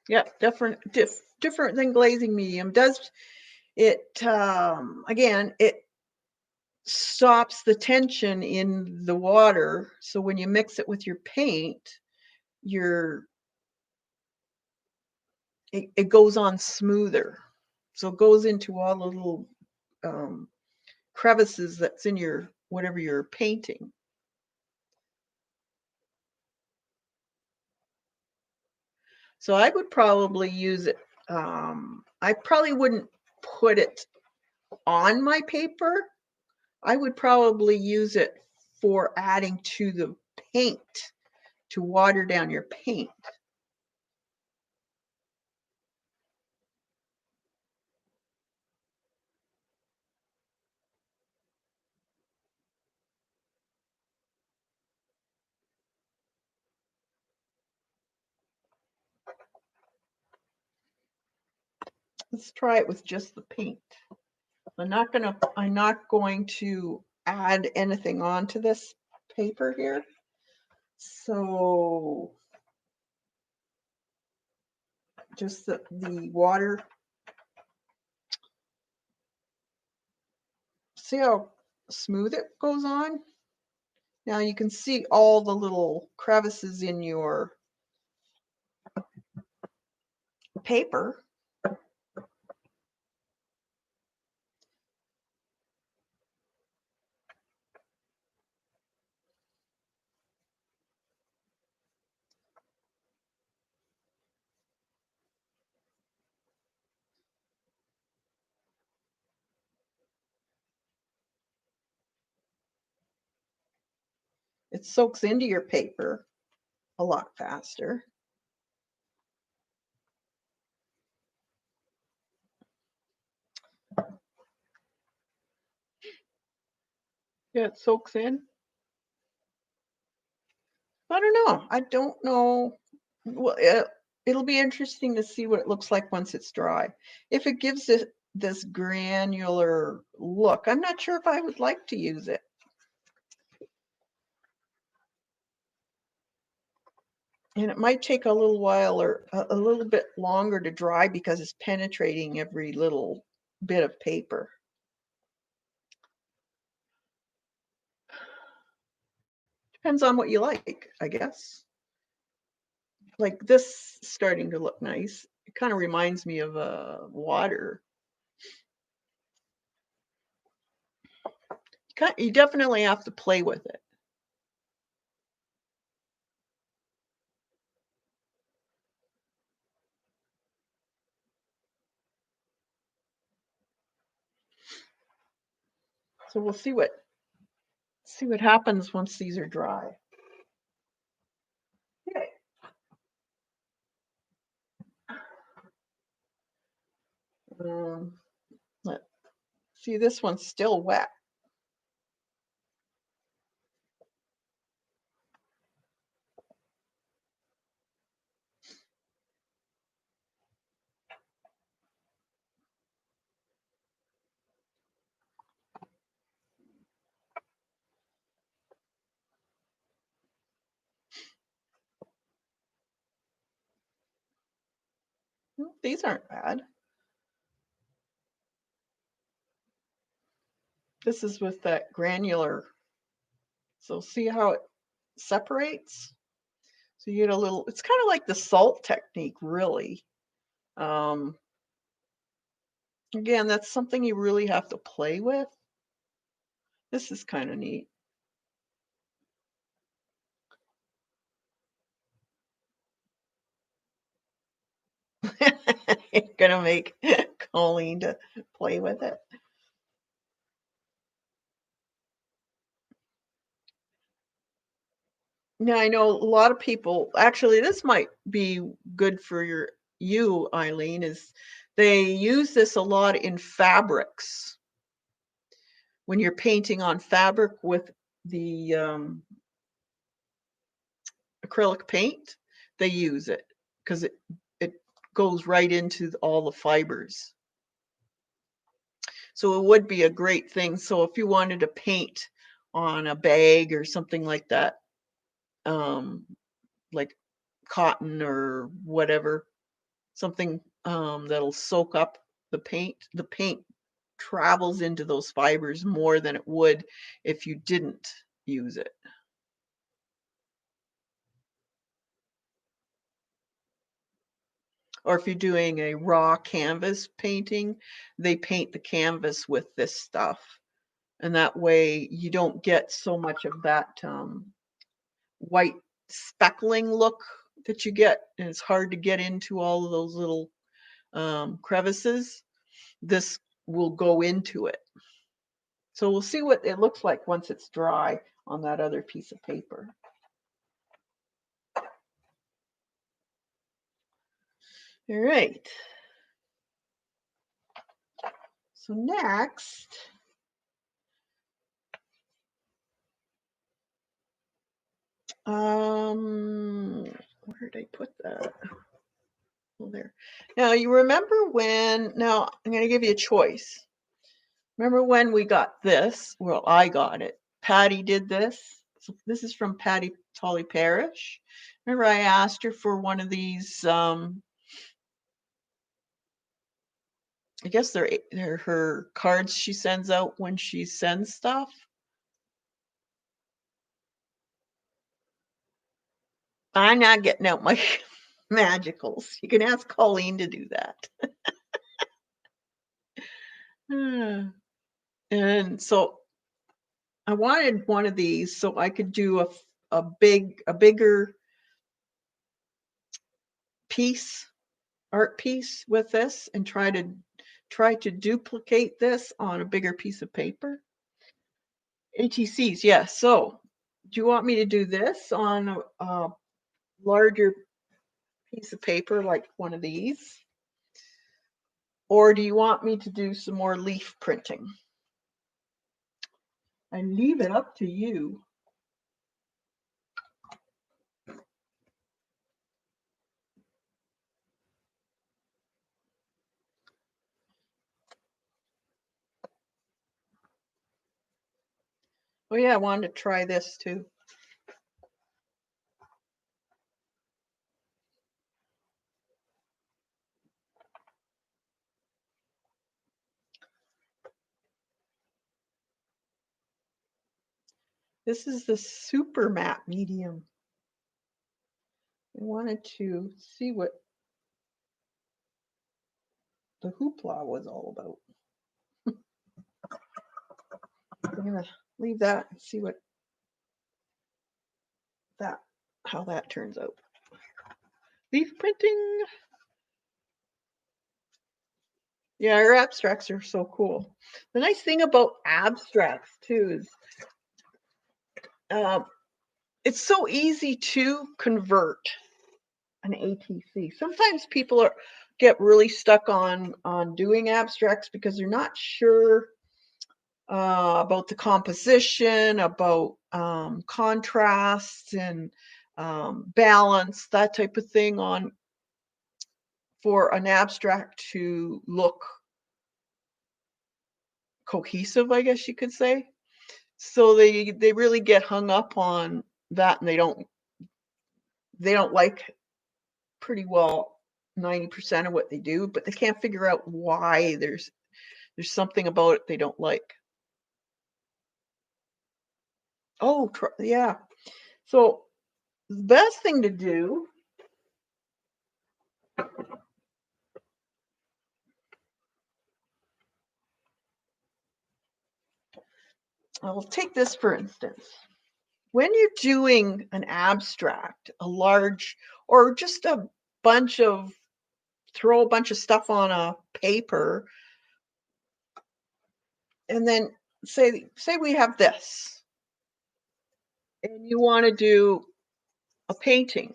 Yeah, different than glazing medium. Does it again, it stops the tension in the water, so when you mix it with your paint, your it goes on smoother. So it goes into all the little um, crevices that's in your whatever you're painting. So I would probably use it. I probably wouldn't put it on my paper. I would probably use it for adding to the paint to water down your paint. Let's try it with just the paint. I'm not going to add anything onto this paper here. So just the water. See how smooth it goes on? Now you can see all the little crevices in your paper. It soaks into your paper a lot faster. Yeah, it soaks in. I don't know. I don't know. Well, it'll be interesting to see what it looks like once it's dry. If it gives it this granular look, I'm not sure if I would like to use it. And it might take a little while or a little bit longer to dry because it's penetrating every little bit of paper. Depends on what you like, I guess. Like this starting to look nice. It kind of reminds me of water. You definitely have to play with it. So we'll see what happens once these are dry. Okay. Um, let see, this one's still wet. These aren't bad. This is with that granular. So see how it separates? So you get a little, it's kind of like the salt technique, really. Um, Again, that's something you really have to play with. This is kind of neat. You're gonna make Colleen to play with it. Now I know a lot of people, actually this might be good for you, Eileen, is they use this a lot in fabrics. When you're painting on fabric with the acrylic paint, they use it because it goes right into all the fibers. So it would be a great thing. So if you wanted to paint on a bag or something like that, like cotton or whatever, something that'll soak up the paint. The paint travels into those fibers more than it would if you didn't use it. Or if you're doing a raw canvas painting, they paint the canvas with this stuff. And that way you don't get so much of that white speckling look that you get. And it's hard to get into all of those little crevices. This will go into it. So we'll see what it looks like once it's dry on that other piece of paper. All right. So next, where did I put that? Oh, there. Now you remember when, now I'm going to give you a choice. Remember when we got this? Well, I got it. Patty did this. So this is from Patty Tolly Parish. Remember I asked her for one of these, I guess they're her cards she sends out when she sends stuff. I'm not getting out my magicals. You can ask Colleen to do that. And so I wanted one of these so I could do a bigger piece, art piece with this, and try to duplicate this on a bigger piece of paper. ATCs, yeah. So do you want me to do this on a larger piece of paper like one of these? Or do you want me to do some more leaf printing? I leave it up to you. Oh yeah, I wanted to try this too. This is the super matte medium. I wanted to see what the hoopla was all about. I'm gonna leave that and see how that turns out. Leaf printing. Yeah, our abstracts are so cool. The nice thing about abstracts too is it's so easy to convert an ATC. Sometimes people get really stuck on doing abstracts because they're not sure about the composition, about contrast and balance, that type of thing on for an abstract to look cohesive, I guess you could say. So they really get hung up on that, and they don't like pretty well 90% of what they do, but they can't figure out why there's something about it they don't like. Oh, yeah. So the best thing to do, I'll take this for instance. When you're doing an abstract, a large, or just throw a bunch of stuff on a paper, and then say we have this, and you want to do a painting.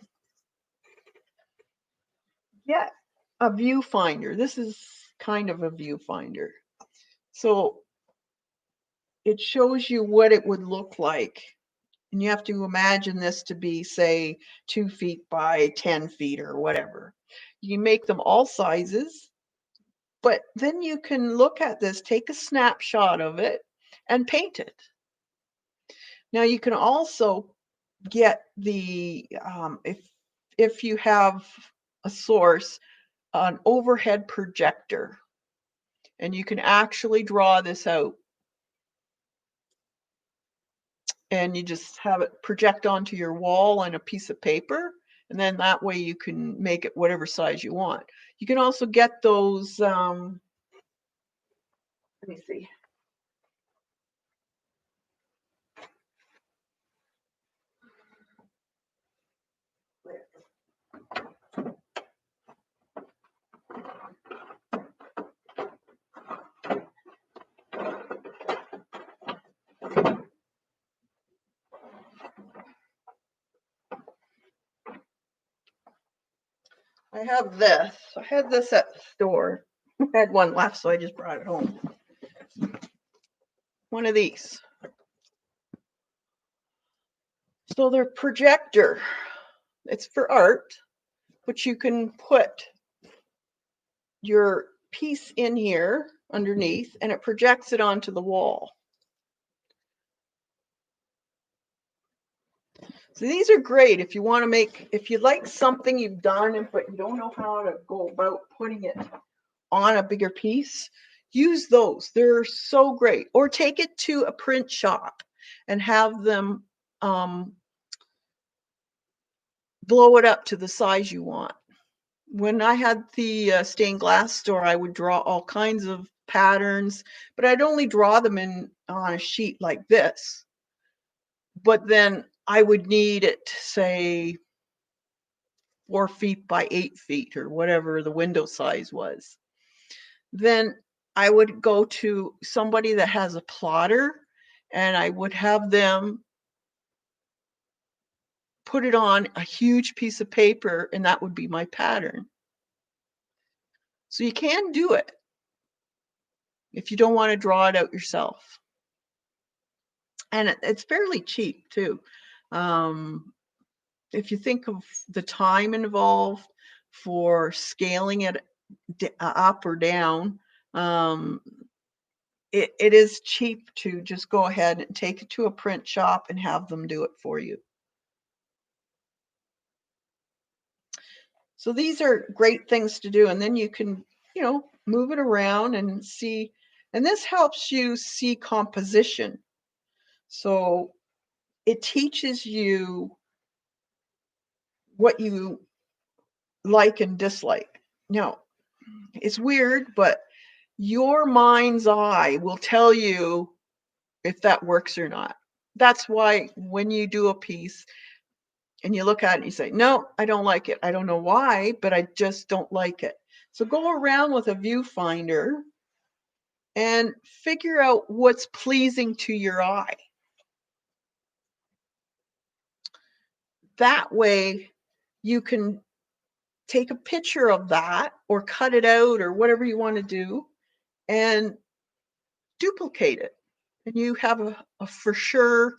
Get a viewfinder. This is kind of a viewfinder. So it shows you what it would look like. And you have to imagine this to be, say, 2 feet by 10 feet or whatever. You can make them all sizes, but then you can look at this, take a snapshot of it, and paint it. Now you can also get the if you have a source, an overhead projector, and you can actually draw this out. And you just have it project onto your wall on a piece of paper, and then that way you can make it whatever size you want. You can also get those, let me see. I have this. I had this at the store. I had one left, so I just brought it home. One of these. So they're projector. It's for art, but you can put your piece in here underneath, and it projects it onto the wall. So these are great if you want to make, if you like something you've done, but you don't know how to go about putting it on a bigger piece, use those. They're so great. Or take it to a print shop and have them blow it up to the size you want. When I had the stained glass store, I would draw all kinds of patterns, but I'd only draw them on a sheet like this. But then I would need it, say, 4 feet by 8 feet or whatever the window size was. Then I would go to somebody that has a plotter, and I would have them put it on a huge piece of paper, and that would be my pattern. So you can do it if you don't want to draw it out yourself. And it's fairly cheap too. If you think of the time involved for scaling it up or down, it is cheap to just go ahead and take it to a print shop and have them do it for you. So these are great things to do, and then you can, move it around and see, and this helps you see composition. So it teaches you what you like and dislike. Now, it's weird, but your mind's eye will tell you if that works or not. That's why when you do a piece and you look at it and you say, no, I don't like it. I don't know why, but I just don't like it. So go around with a viewfinder and figure out what's pleasing to your eye. That way you can take a picture of that or cut it out or whatever you want to do and duplicate it. And you have a for sure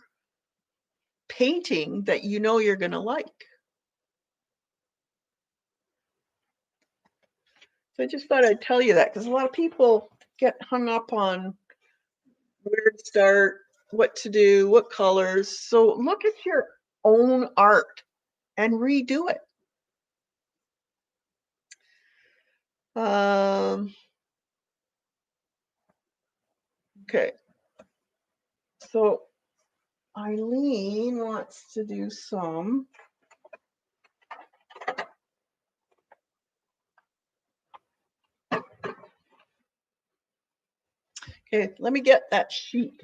painting that you know you're going to like. So I just thought I'd tell you that because a lot of people get hung up on where to start, what to do, what colors. So look at your own art and redo it. Okay. So Eileen wants to do some. Okay, let me get that sheet.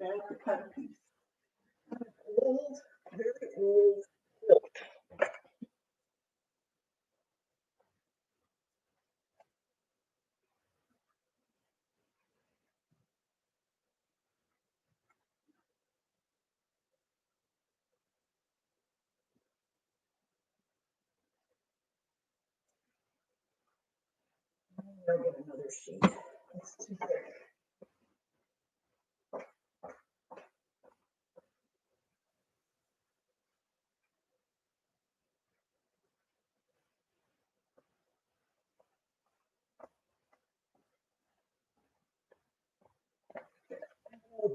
That's the cut a piece. Old, very old quilt. I'll get another sheet. That's too thick.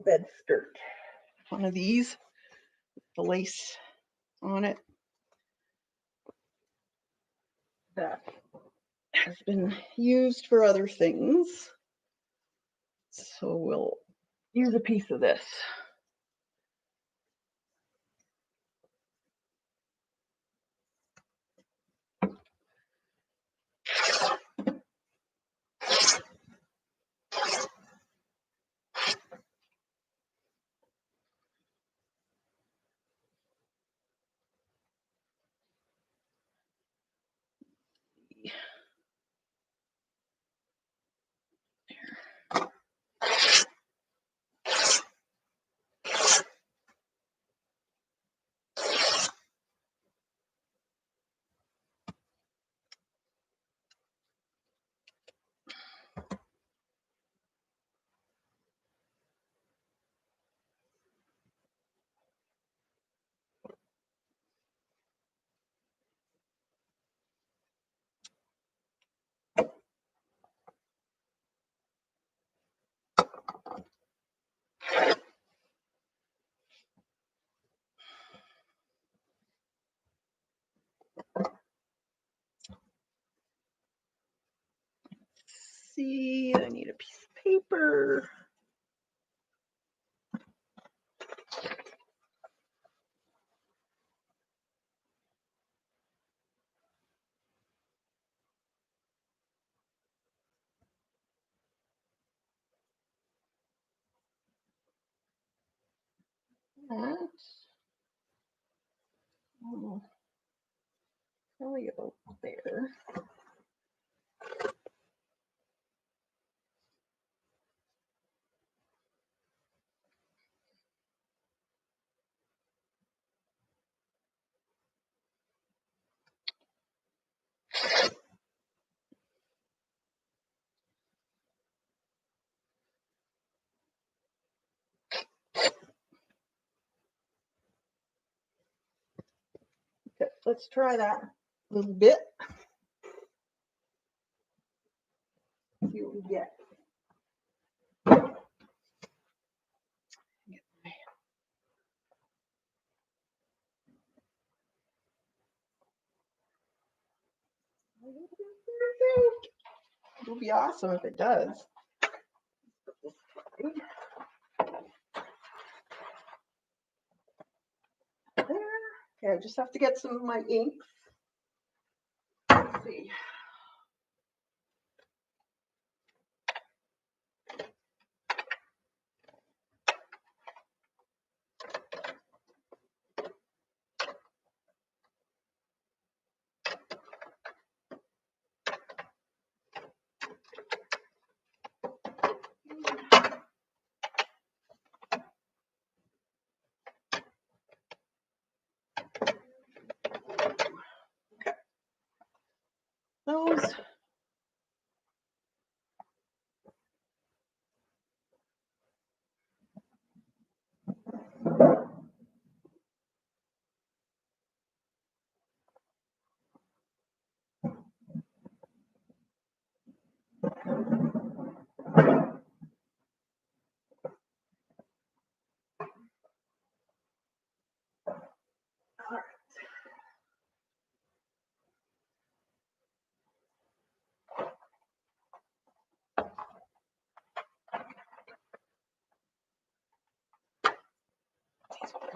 Bed skirt. One of these, the lace on it. That has been used for other things. So we'll use a piece of this. See, I need a piece of paper. That. Oh, probably about there. Okay, let's try that a little bit. See what we get. It'll be awesome if it does. There. Okay, I just have to get some of my inks. Let's see. Those.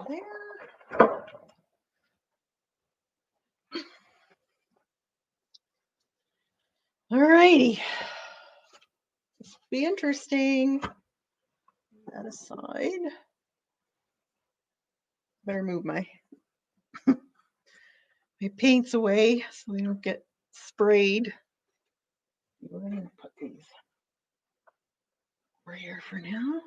There. All righty. This will be interesting. That aside. Better move my paints away so they don't get sprayed. We're going to put these over here for now.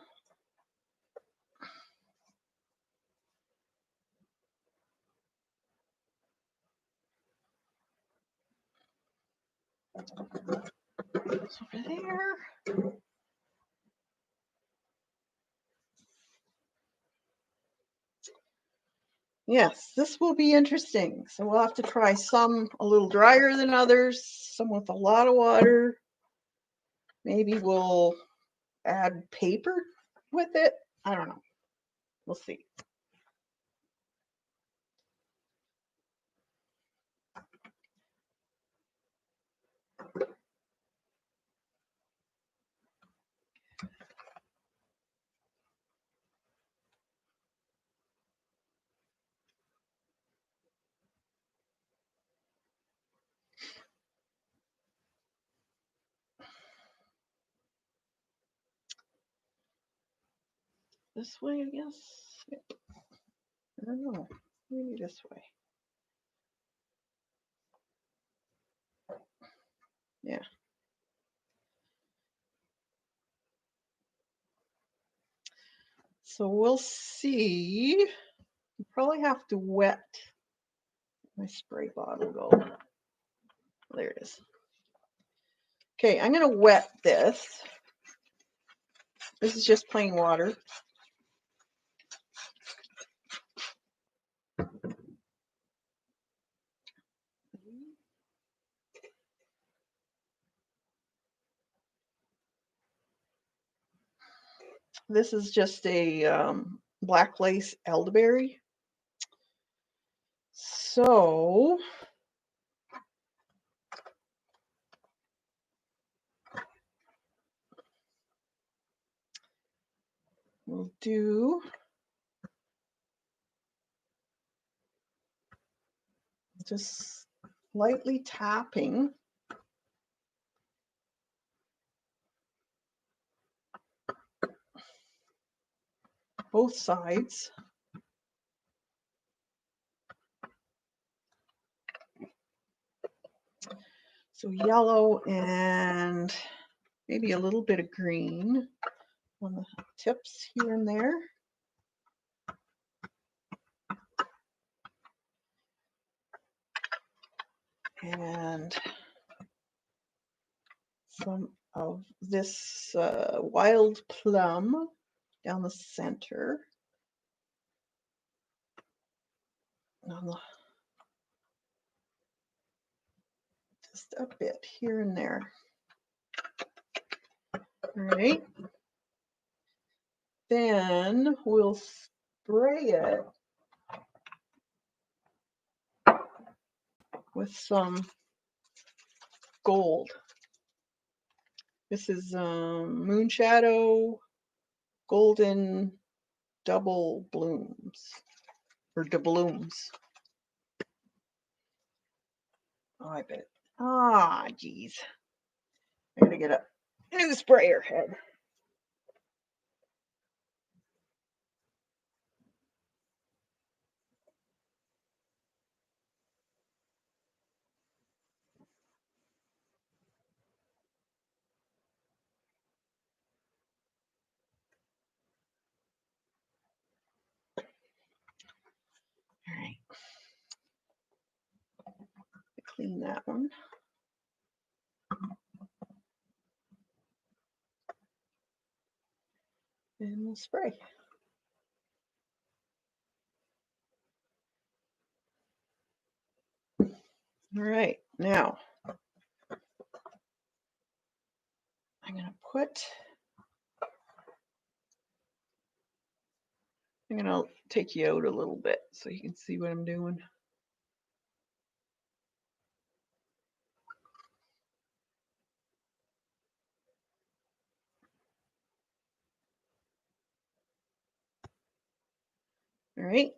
goes over there. Yes, this will be interesting. So we'll have to try some a little drier than others, some with a lot of water. Maybe we'll add paper with it. I don't know. We'll see. This way, I guess. Yep. I don't know. Maybe this way. Yeah. So we'll see. Probably have to wet my spray bottle. Go. There it is. Okay, I'm going to wet this. This is just plain water. This is just a black lace elderberry. So we'll do just lightly tapping both sides. So yellow and maybe a little bit of green on the tips here and there. And some of this wild plum down the center. On the, just a bit here and there. All right. Then we'll spray it with some gold. This is Moon Shadow Golden Double Blooms, or doubloons. Oh, I bet. Ah, geez. I gotta get a new sprayer head. All right. Clean that one. And we'll spray. All right, now I'm going to take you out a little bit so you can see what I'm doing. All right.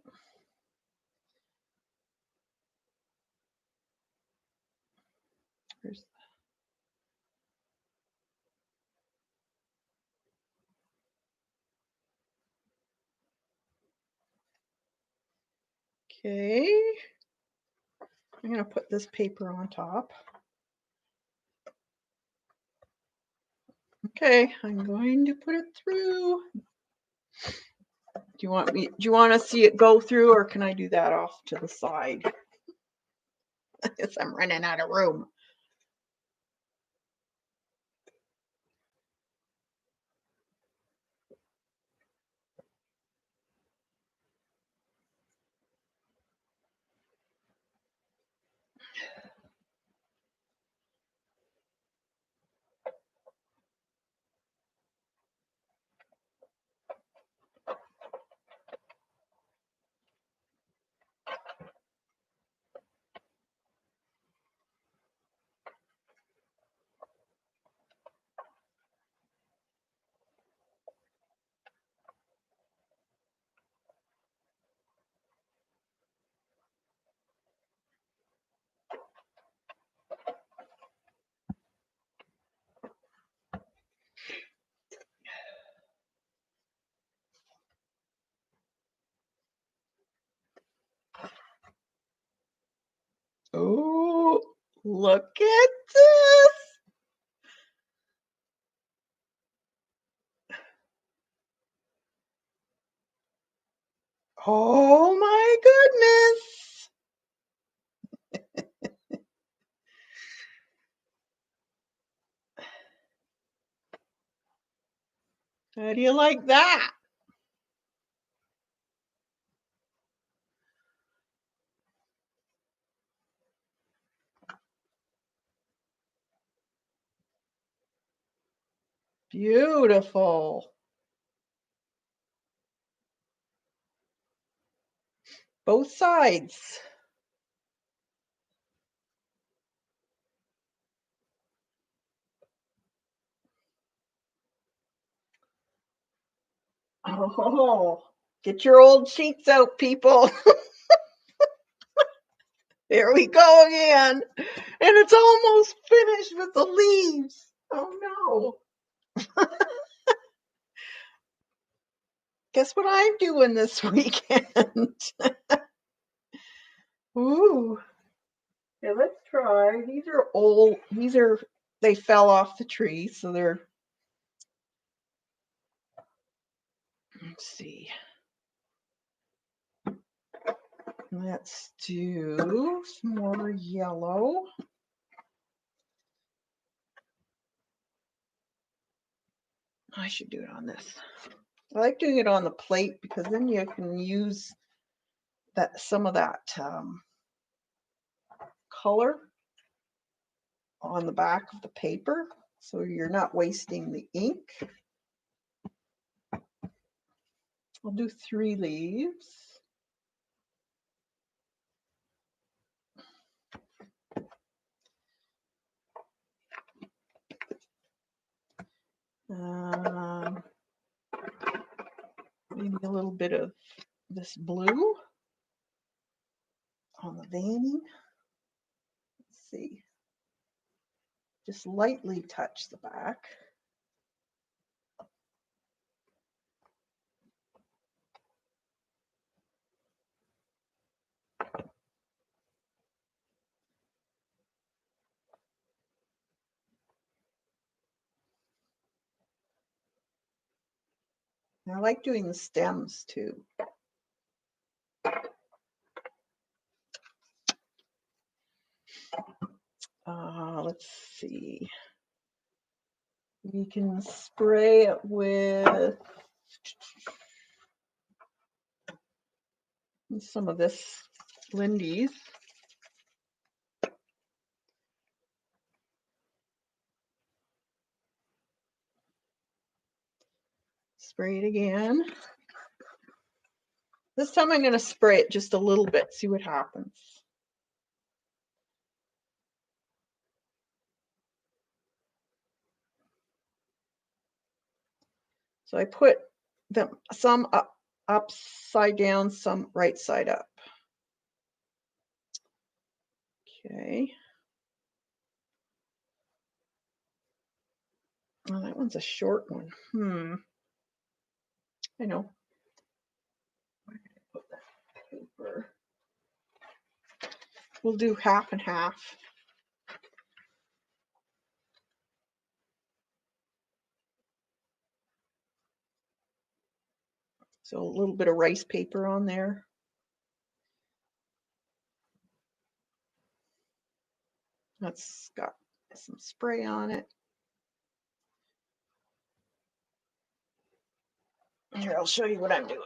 Here's okay. I'm going to put this paper on top. Okay, I'm going to put it through. Do you want to see it go through, or can I do that off to the side? I guess I'm running out of room. Oh, look at this. Oh my goodness. How do you like that? Beautiful. Both sides. Oh, get your old sheets out, people. There we go again. And it's almost finished with the leaves. Oh no. Guess what I'm doing this weekend? Ooh. Yeah, let's try. These are old. They fell off the tree, so they're, let's see. Let's do some more yellow. I should do it on this. I like doing it on the plate because then you can use some of that color on the back of the paper, so you're not wasting the ink. I'll do 3 leaves. Maybe a little bit of this blue on the veining. Let's see. Just lightly touch the back. I like doing the stems too. Let's see. We can spray it with some of this Lindy's. Spray it again. This time I'm going to spray it just a little bit, see what happens. So I put them some upside down, some right side up. Okay. Oh, that one's a short one. I know. Where did I put that paper? We'll do half and half. So a little bit of rice paper on there. That's got some spray on it. Here, I'll show you what I'm doing.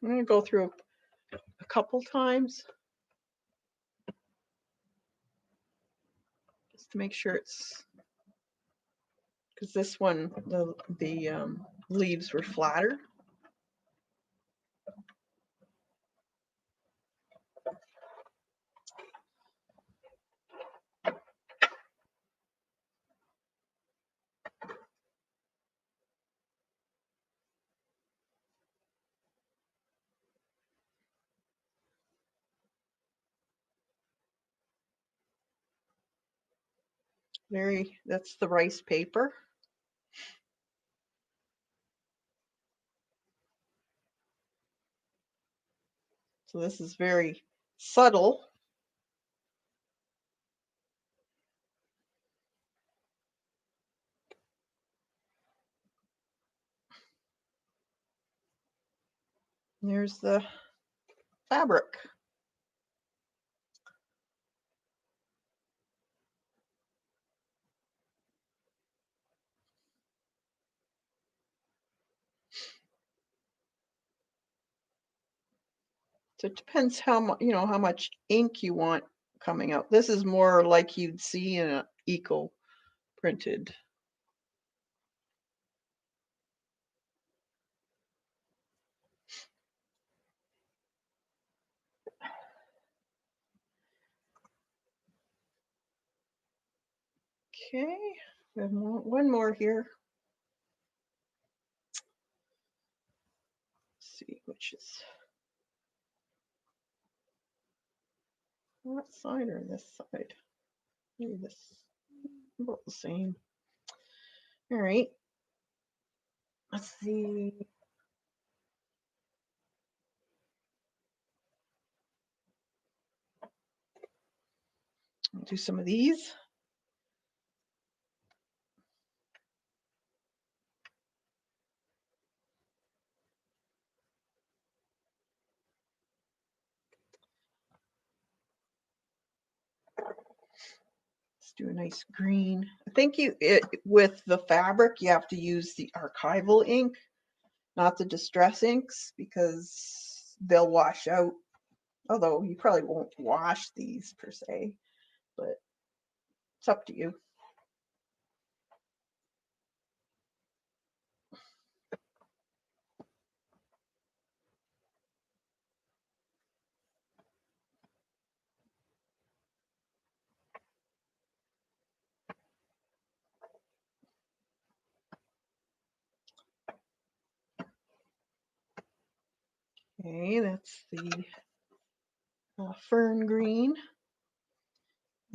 I'm going to go through a couple times just to make sure it's, because this one, the leaves were flatter. That's the rice paper. So this is very subtle. There's the fabric. So it depends how much, how much ink you want coming out. This is more like you'd see in an eco printed. Okay, we have one more here. Let's see which is that side or this side. Maybe this, about the same. All right. Let's see. I'll do some of these. Let's do a nice green. I think with the fabric, you have to use the archival ink, not the distress inks, because they'll wash out. Although you probably won't wash these per se, but it's up to you. Okay, that's the fern green.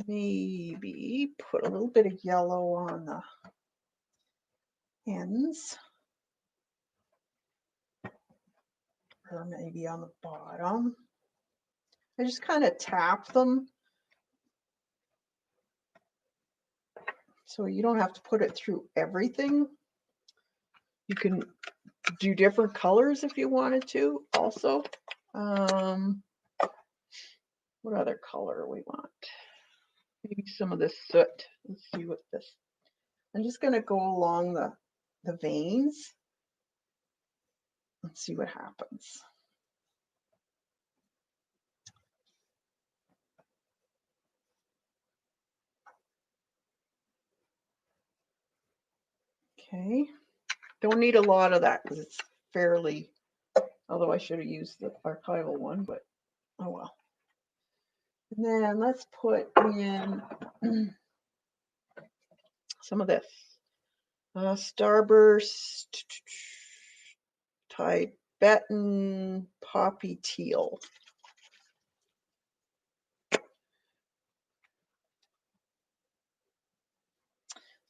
Maybe put a little bit of yellow on the ends, or maybe on the bottom. I just kind of tap them so you don't have to put it through everything. You can do different colors if you wanted to also. What other color we want? Maybe some of this soot. Let's see what this. I'm just going to go along the veins and see what happens. Okay. Don't need a lot of that because it's fairly, although I should have used the archival one, but oh well. And then let's put in some of this. Starburst Tibetan Poppy Teal.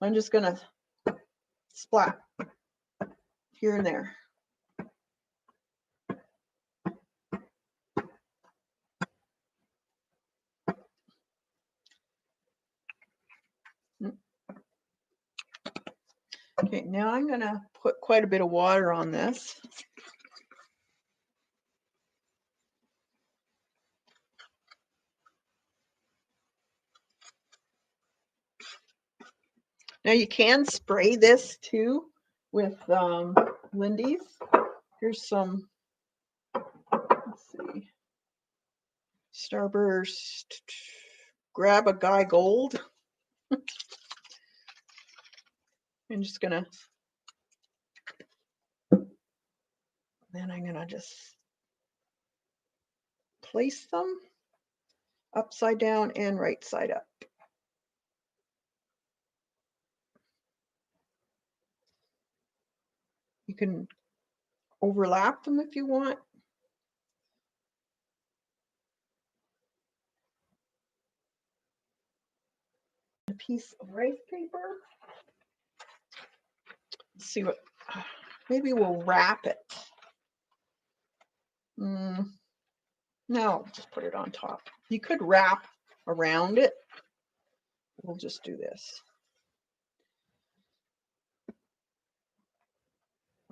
I'm just going to splat here and there. Okay, now I'm going to put quite a bit of water on this. Now you can spray this too with Lindy's. Here's some, let's see, Starburst Grab a Guy Gold. I'm just gonna, then I'm gonna just place them upside down and right side up. You can overlap them if you want. a piece of rice paper. Let's see what, maybe we'll wrap it. No, just put it on top. You could wrap around it. We'll just do this.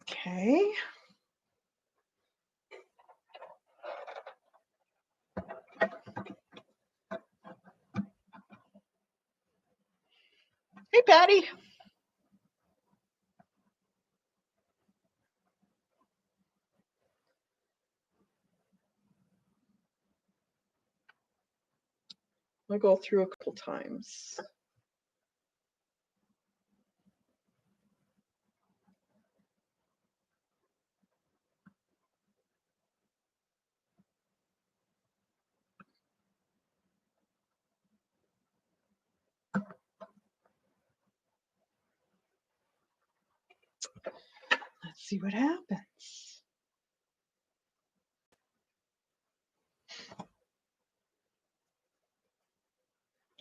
Okay. Hey, Patty. I'll go through a couple times. Let's see what happens.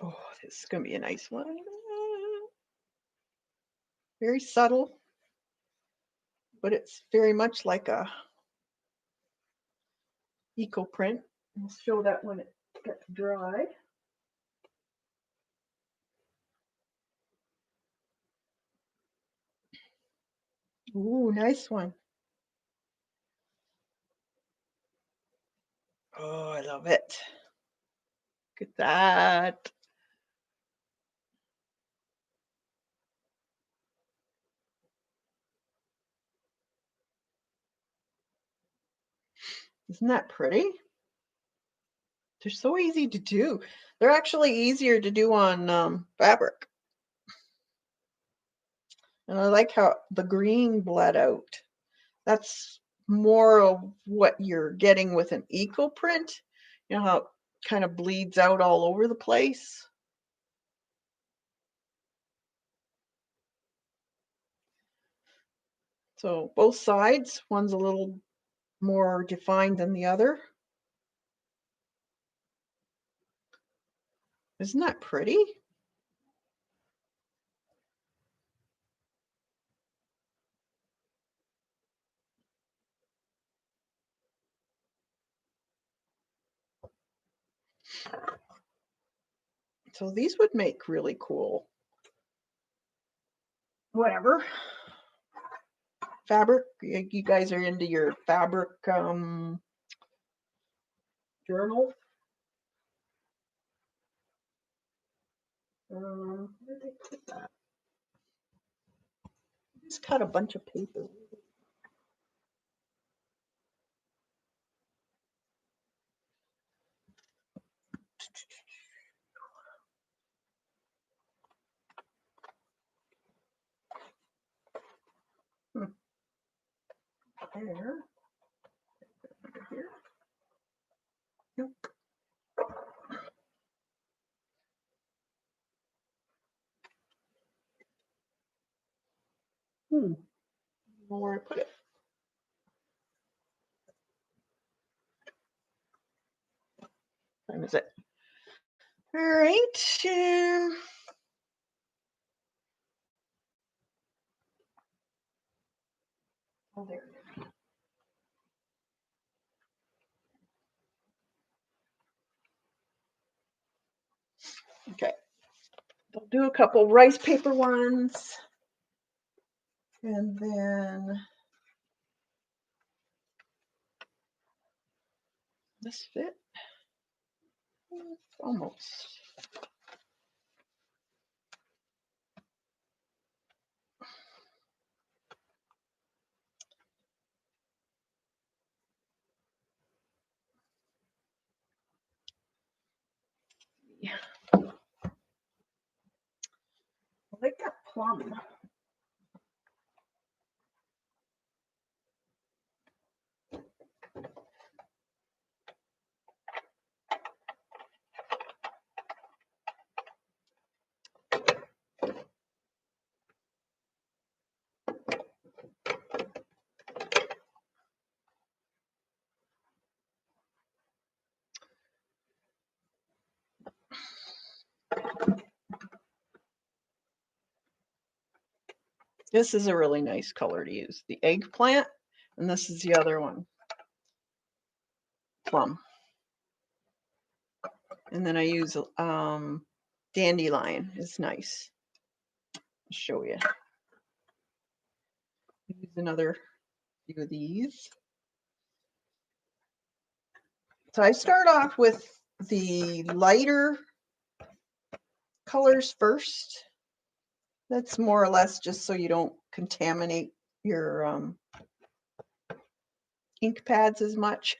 Oh, this is going to be a nice one. Very subtle, but it's very much like a eco print. I'll show that when it gets dry. Ooh, nice one. Oh, I love it. Look at that. Isn't that pretty? They're so easy to do. They're actually easier to do on fabric. And I like how the green bled out. That's more of what you're getting with an eco print. You know how it kind of bleeds out all over the place? So both sides, one's a little more defined than the other. Isn't that pretty? So these would make really cool, whatever, fabric. You guys are into your fabric journal. Where did I put that? Just cut a bunch of paper. There. Here. Nope. I don't know where I put it. Time is it? All right. Oh, there. Okay. I'll do a couple rice paper ones. And then this fit? Almost. Yeah. I like that plum. This is a really nice color to use, the eggplant, and this is the other one, plum. And then I use dandelion. It's nice. I'll show you. Use another few of these. So I start off with the lighter colors first. That's more or less just so you don't contaminate your ink pads as much.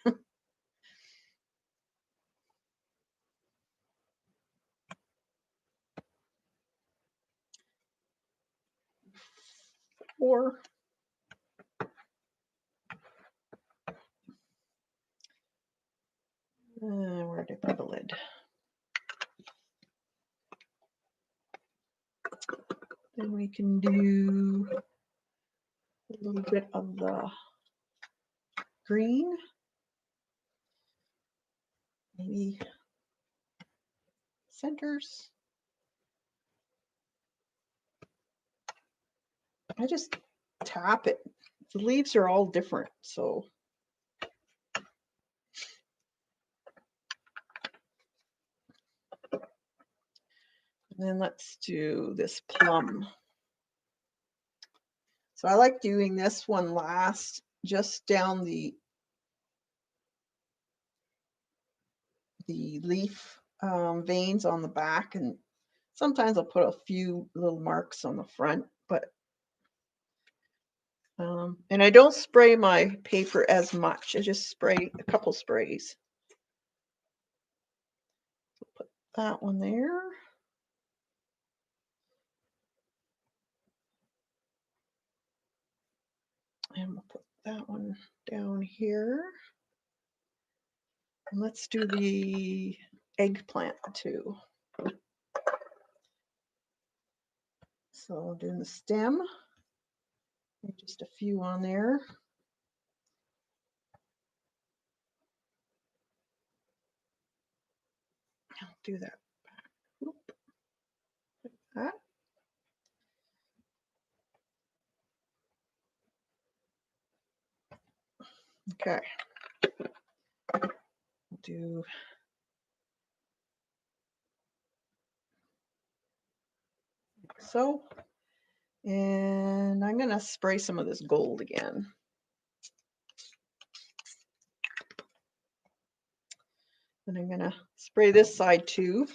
Or where did I put the lid? Then we can do a little bit of the green, maybe centers. I just tap it. The leaves are all different, so and then let's do this plum. So I like doing this one last, just down the leaf veins on the back, and sometimes I'll put a few little marks on the front, but and I don't spray my paper as much. I just spray a couple sprays. So put that one there. And we'll put that one down here. And let's do the eggplant too. So doing the stem, just a few on there. I'll do that back. Like that. Okay. Do so. And I'm going to spray some of this gold again. And I'm going to spray this side too.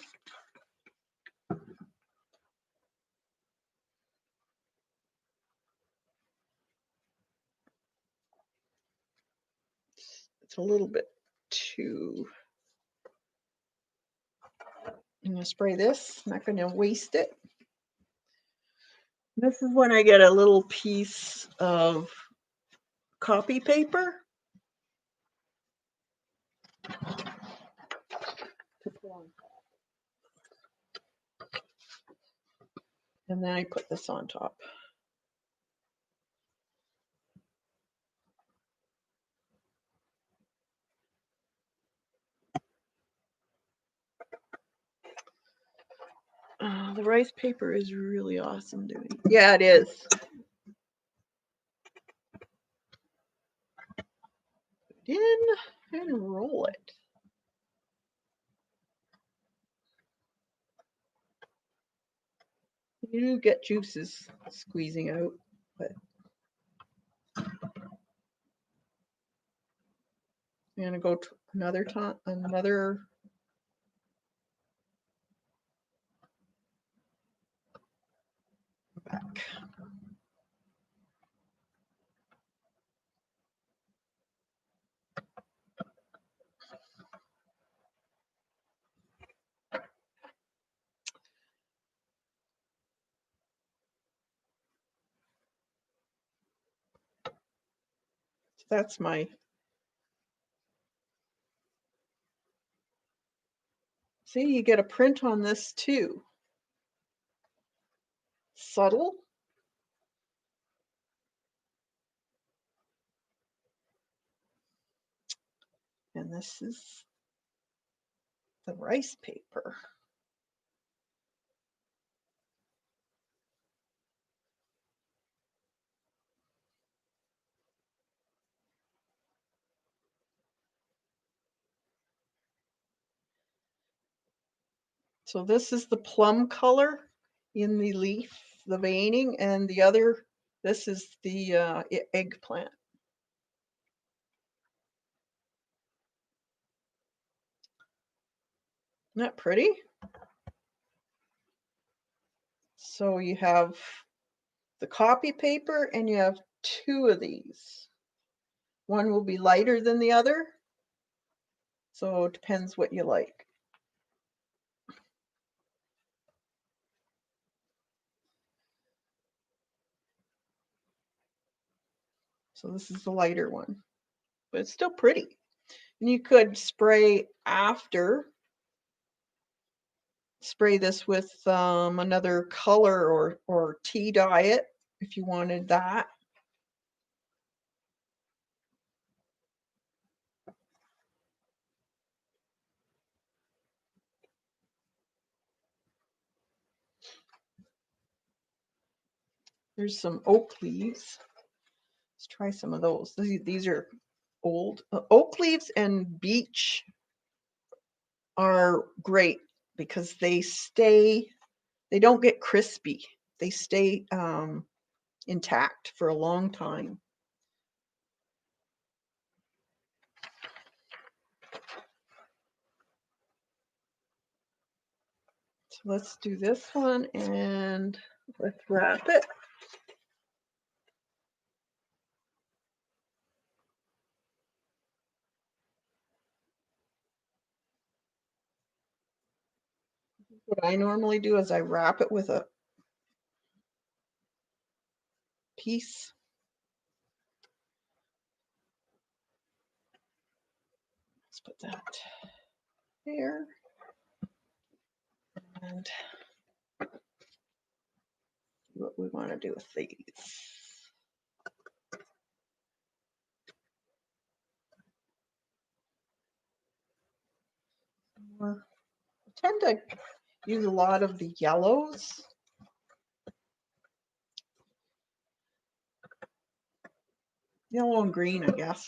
It's a little bit too. I'm going to spray this. I'm not going to waste it. This is when I get a little piece of copy paper. And then I put this on top. The rice paper is really awesome doing. Yeah, it is. Put it in and roll it. You do get juices squeezing out, but I'm gonna go to another time, another. Back. So that's my. See, you get a print on this too. Subtle. And this is the rice paper. So this is the plum color in the leaf, the veining, and the other, this is the eggplant. Isn't that pretty? So you have the copy paper and you have two of these. One will be lighter than the other, so it depends what you like. So this is the lighter one, but it's still pretty. And you could spray after, spray this with another color or tea dye it if you wanted that. There's some oak leaves. Let's try some of those. These are old. Oak leaves and beech are great because they don't get crispy. They stay intact for a long time. So let's do this one and let's wrap it. What I normally do is I wrap it with a piece. Let's put that there. And what we want to do with these. I tend to use a lot of the yellows. Yellow and green, I guess.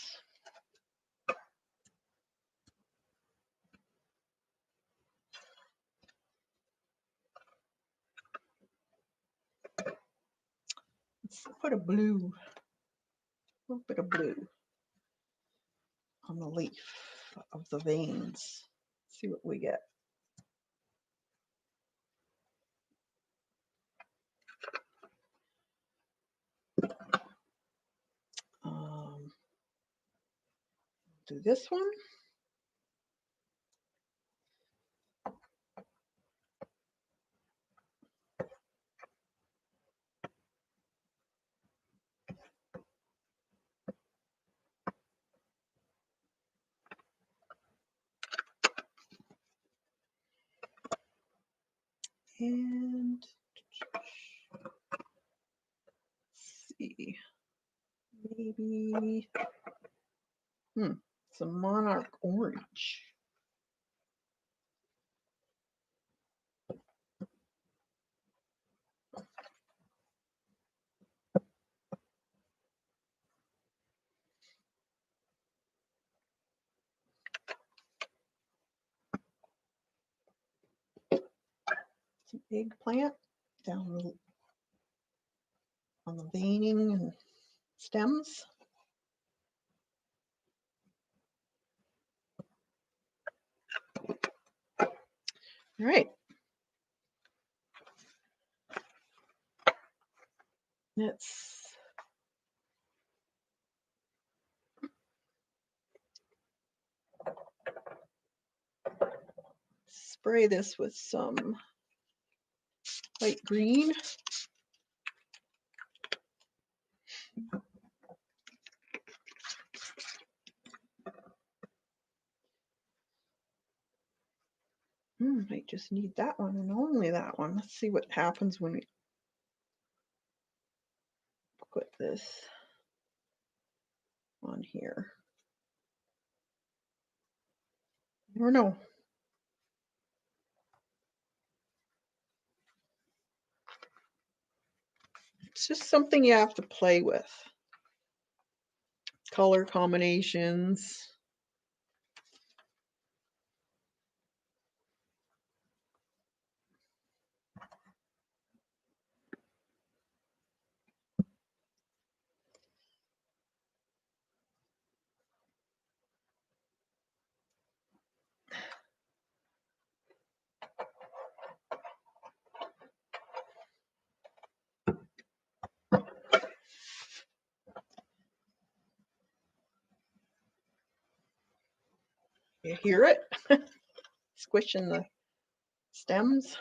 Let's put a blue, a little bit of blue on the leaf of the veins. See what we get. Do this one. And let's see, maybe some Monarch Orange. Some eggplant down on the veining and stems. All right. Let's spray this with some light green. Might just need that one and only that one. Let's see what happens when we put this on here. Never know. It's just something you have to play with. Color combinations. You hear it? Squishing the stems.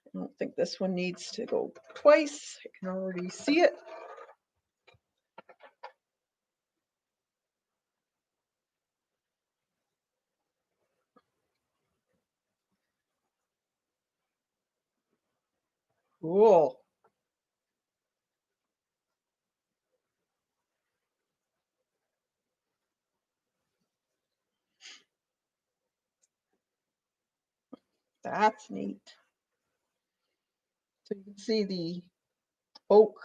I don't think this one needs to go twice. I can already see it. Cool. That's neat. So you can see the oak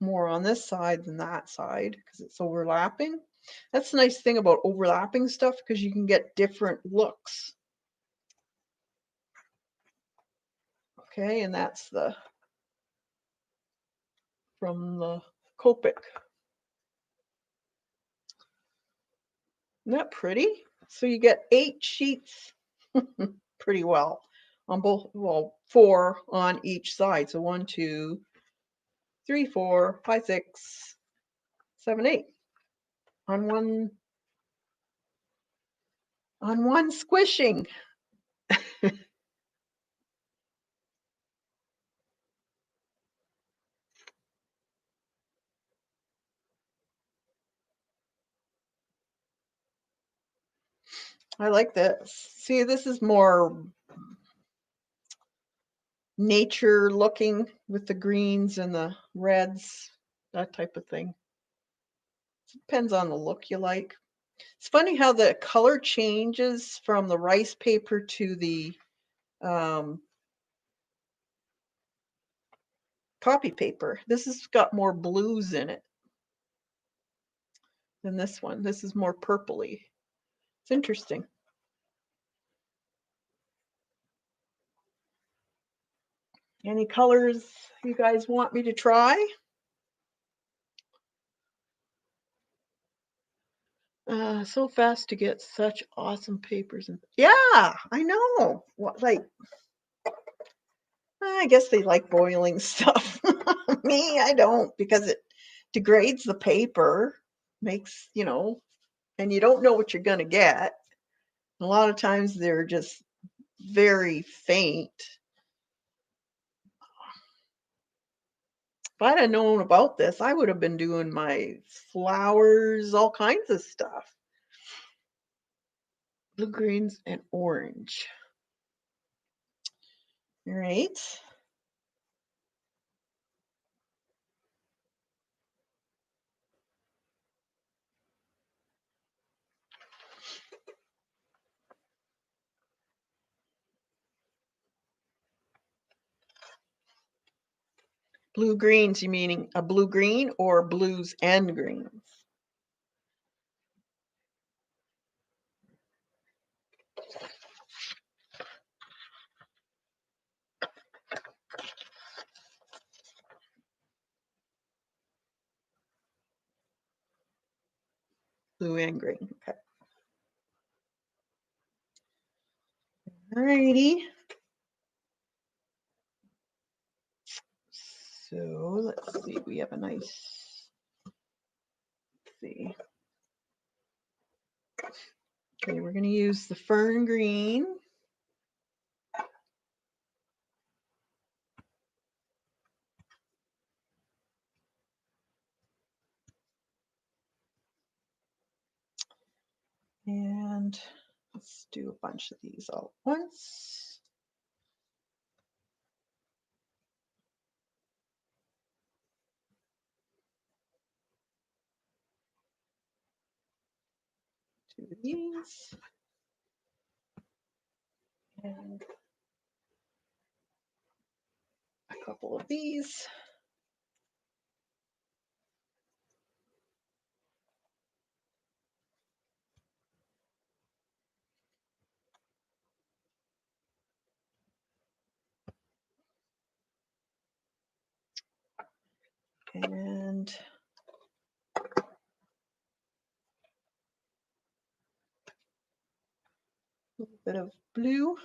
more on this side than that side because it's overlapping. That's the nice thing about overlapping stuff because you can get different looks. Okay, and that's the from the Copic. Isn't that pretty? So you get 8 sheets pretty well on both, well, 4 on each side. So 1, 2, 3, 4, 5, 6, 7, 8 on one squishing. I like this. See, this is more nature looking with the greens and the reds, that type of thing. Depends on the look you like. It's funny how the color changes from the rice paper to the copy paper. This has got more blues in it than this one. This is more purpley. It's interesting. Any colors you guys want me to try? So fast to get such awesome papers. And yeah, I know. What, like, I guess they like boiling stuff. Me, I don't, because it degrades the paper, makes, and you don't know what you're going to get. A lot of times they're just very faint. If I'd have known about this, I would have been doing my flowers, all kinds of stuff. Blue, greens, and orange. All right. Blue greens, you meaning a blue green or blues and greens? Blue and green. Okay. All righty. So let's see. We have a nice. Let's see. Okay, we're going to use the fern green. And let's do a bunch of these all at once. Two of these. And a couple of these. And a little bit of blue.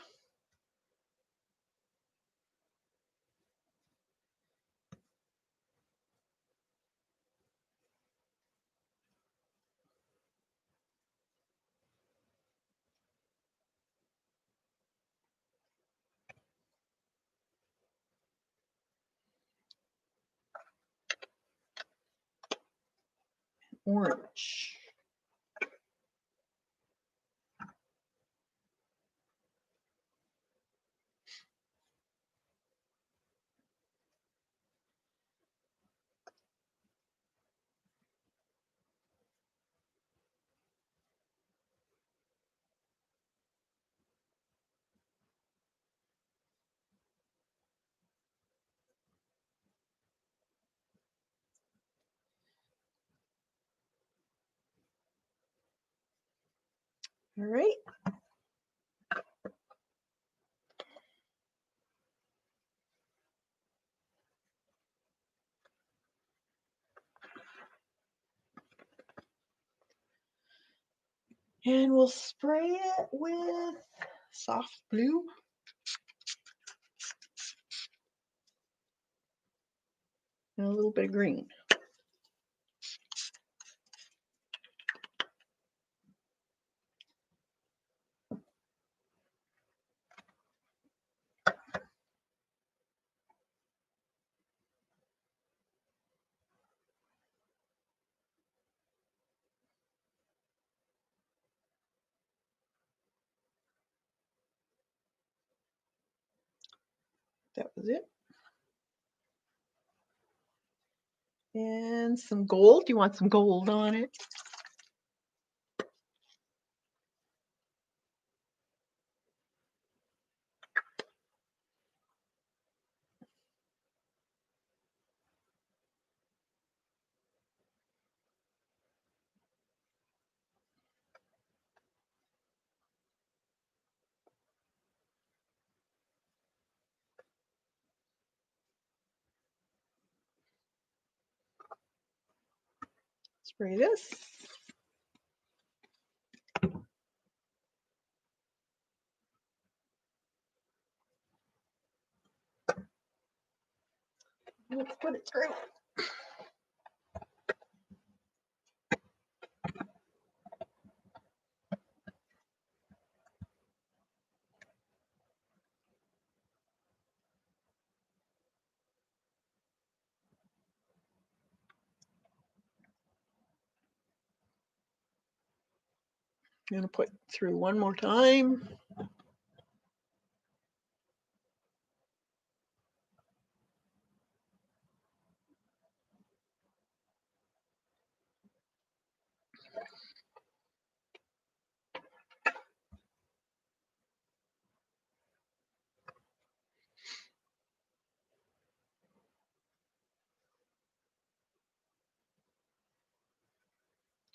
Orange. All right. And we'll spray it with soft blue. And a little bit of green. That was it. And some gold. You want some gold on it? Spray this. Let's put it through. I'm going to put through one more time.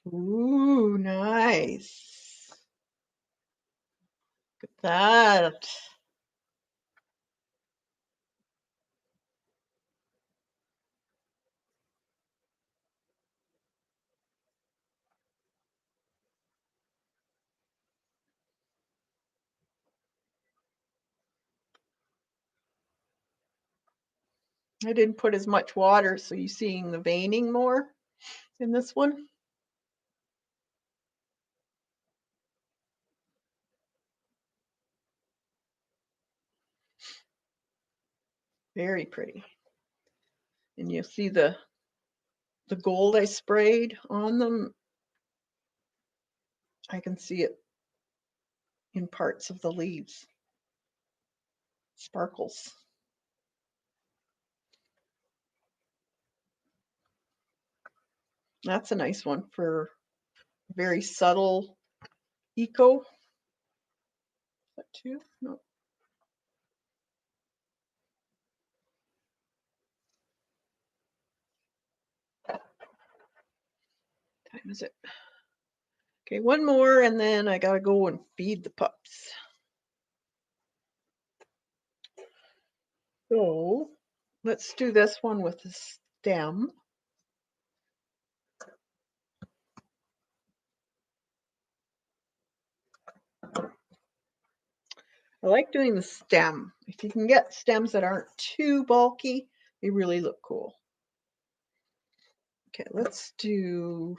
Ooh, nice. Look at that. I didn't put as much water, so you're seeing the veining more in this one. Very pretty. And you'll see the gold I sprayed on them. I can see it in parts of the leaves. Sparkles. That's a nice one for very subtle eco. Is that two? No. Time is it? Okay, one more, and then I gotta go and feed the pups. So let's do this one with the stem. I like doing the stem. If you can get stems that aren't too bulky, they really look cool. Okay, let's do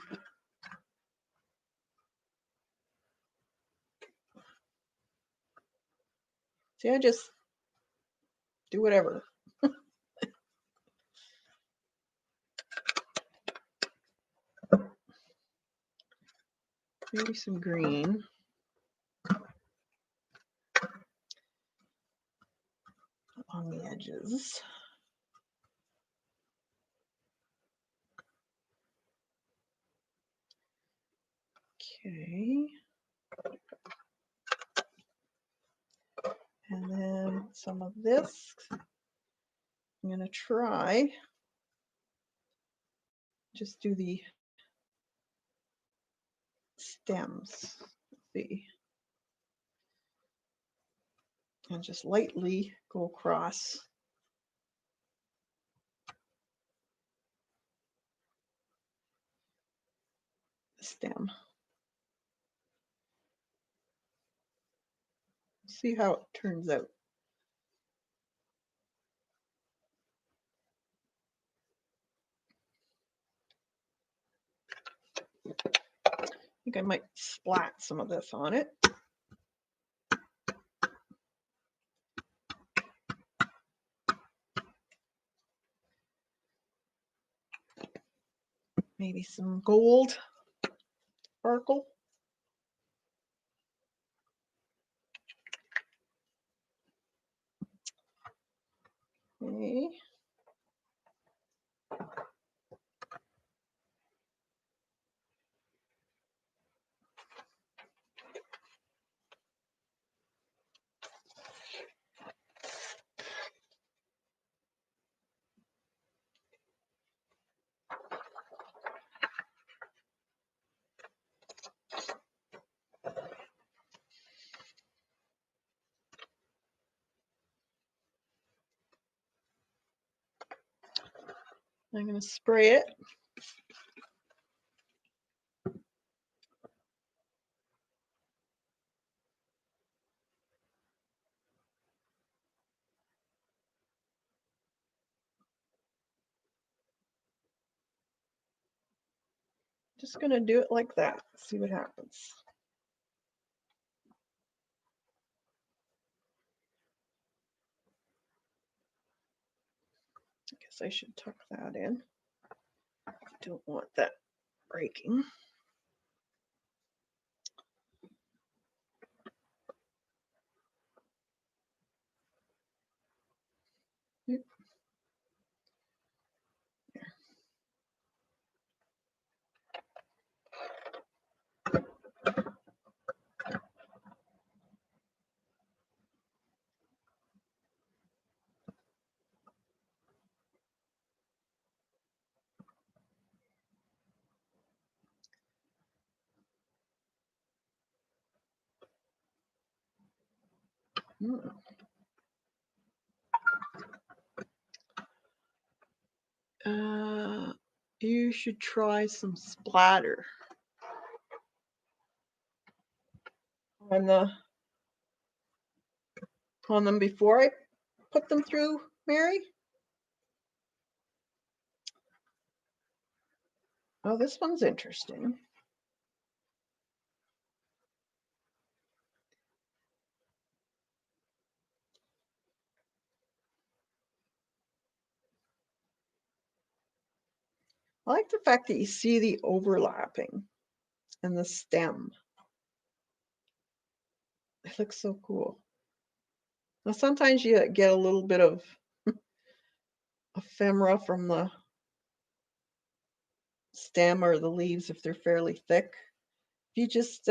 see, I just do whatever. maybe some green. On the edges. Okay. And then some of this. I'm going to try just do the stems. Let's see. And just lightly go across the stem. See how it turns out. I think I might splat some of this on it. Maybe some gold sparkle. Okay. I'm going to spray it. Just going to do it like that. See what happens. I guess I should tuck that in. Don't want that breaking. There. You should try some splatter on them before I put them through, Mary. Oh, this one's interesting. I like the fact that you see the overlapping and the stem. It looks so cool. Now, sometimes you get a little bit of ephemera from the stem or the leaves if they're fairly thick. If you just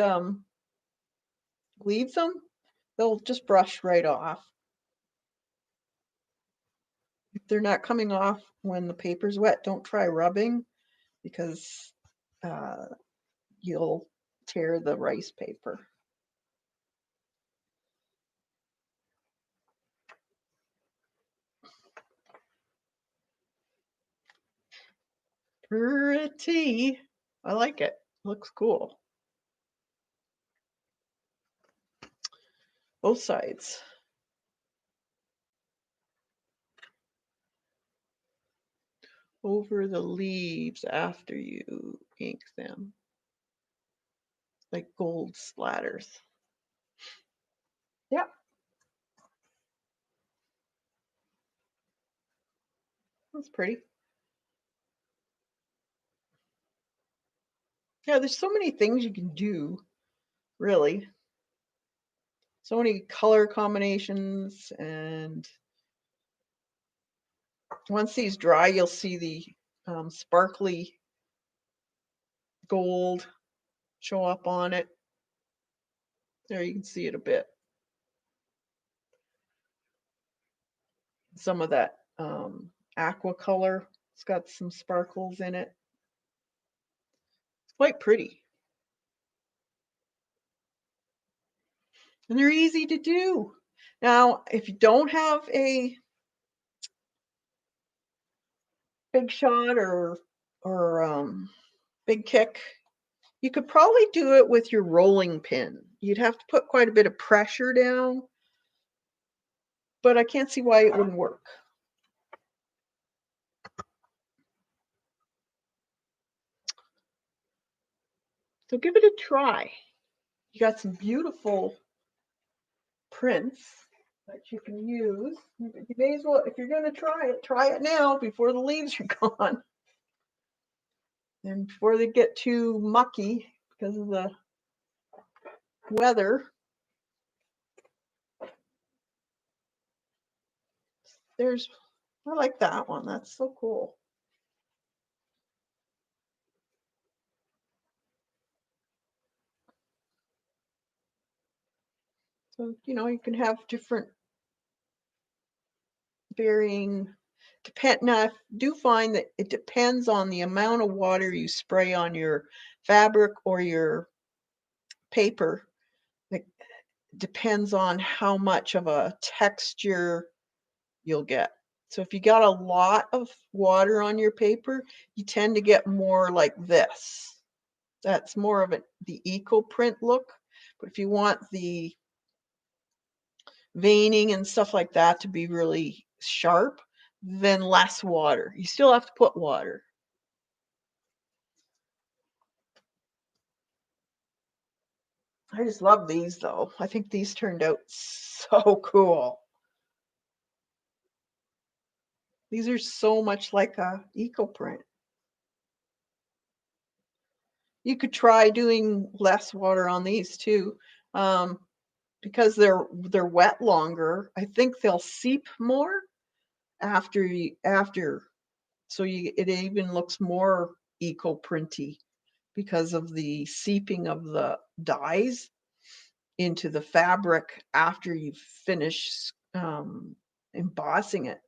leave them, they'll just brush right off. If they're not coming off when the paper's wet, don't try rubbing because you'll tear the rice paper. Pretty. I like it. Looks cool. Both sides. Over the leaves after you ink them. Like gold splatters. Yeah. That's pretty. Yeah, there's so many things you can do, really. So many color combinations, and once these dry, you'll see the sparkly gold show up on it. There, you can see it a bit. Some of that aqua color. It's got some sparkles in it. It's quite pretty. And they're easy to do. Now, if you don't have a big shot or big kick, you could probably do it with your rolling pin. You'd have to put quite a bit of pressure down, but I can't see why it wouldn't work. So give it a try. You got some beautiful prints that you can use. You may as well, if you're going to try it now before the leaves are gone. And before they get too mucky because of the weather. I like that one. That's so cool. So, you can have different varying now I do find that it depends on the amount of water you spray on your fabric or your paper. It depends on how much of a texture you'll get. So if you got a lot of water on your paper, you tend to get more like this. That's more of the eco print look. But if you want the veining and stuff like that to be really sharp, then less water. You still have to put water. I just love these though. I think these turned out so cool. These are so much like a eco print. You could try doing less water on these too. Because they're wet longer, I think they'll seep more after so it even looks more eco printy because of the seeping of the dyes into the fabric after you finish embossing it.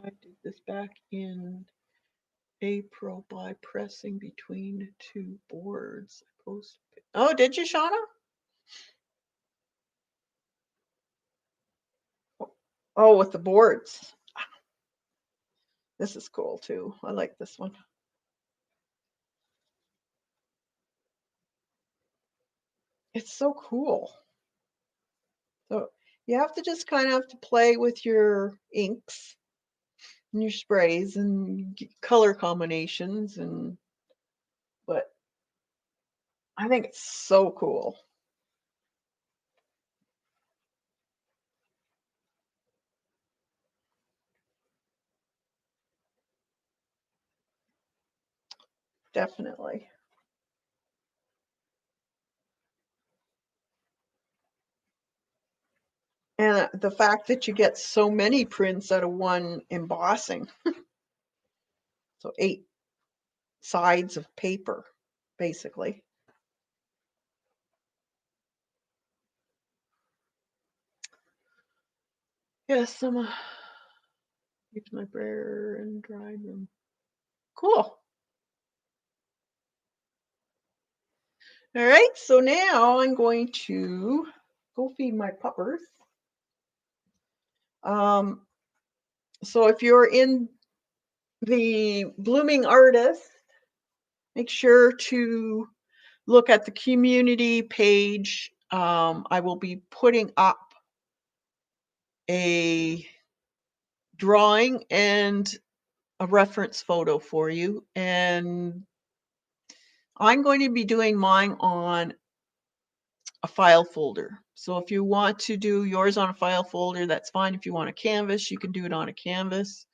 I did this back in April by pressing between two boards. Oh, did you, Shauna? Oh, with the boards. This is cool too. I like this one. It's so cool. So you have to just kind of have to play with your inks and your sprays and color combinations but I think it's so cool. Definitely. And the fact that you get so many prints out of one embossing. So 8 sides of paper, basically. Yes, I'm use my brayer and dry them. Cool. All right, so now I'm going to go feed my puppers. So if you're in the Blooming Artist, make sure to look at the community page. I will be putting up a drawing and a reference photo for you. And I'm going to be doing mine on a file folder. So if you want to do yours on a file folder, that's fine. If you want a canvas, you can do it on a canvas.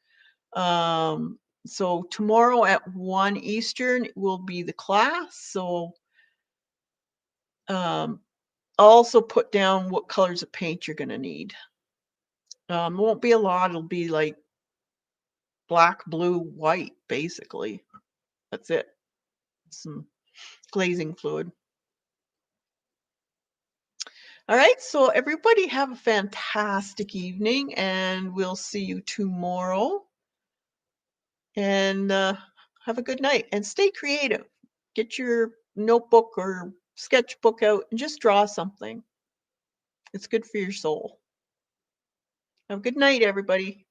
So tomorrow at 1 Eastern will be the class. So I'll also put down what colors of paint you're going to need. It won't be a lot. It'll be like black, blue, white, basically. That's it. Some glazing fluid. All right, so everybody have a fantastic evening, and we'll see you tomorrow. And have a good night, and stay creative. Get your notebook or sketchbook out and just draw something. It's good for your soul. Have a good night, everybody.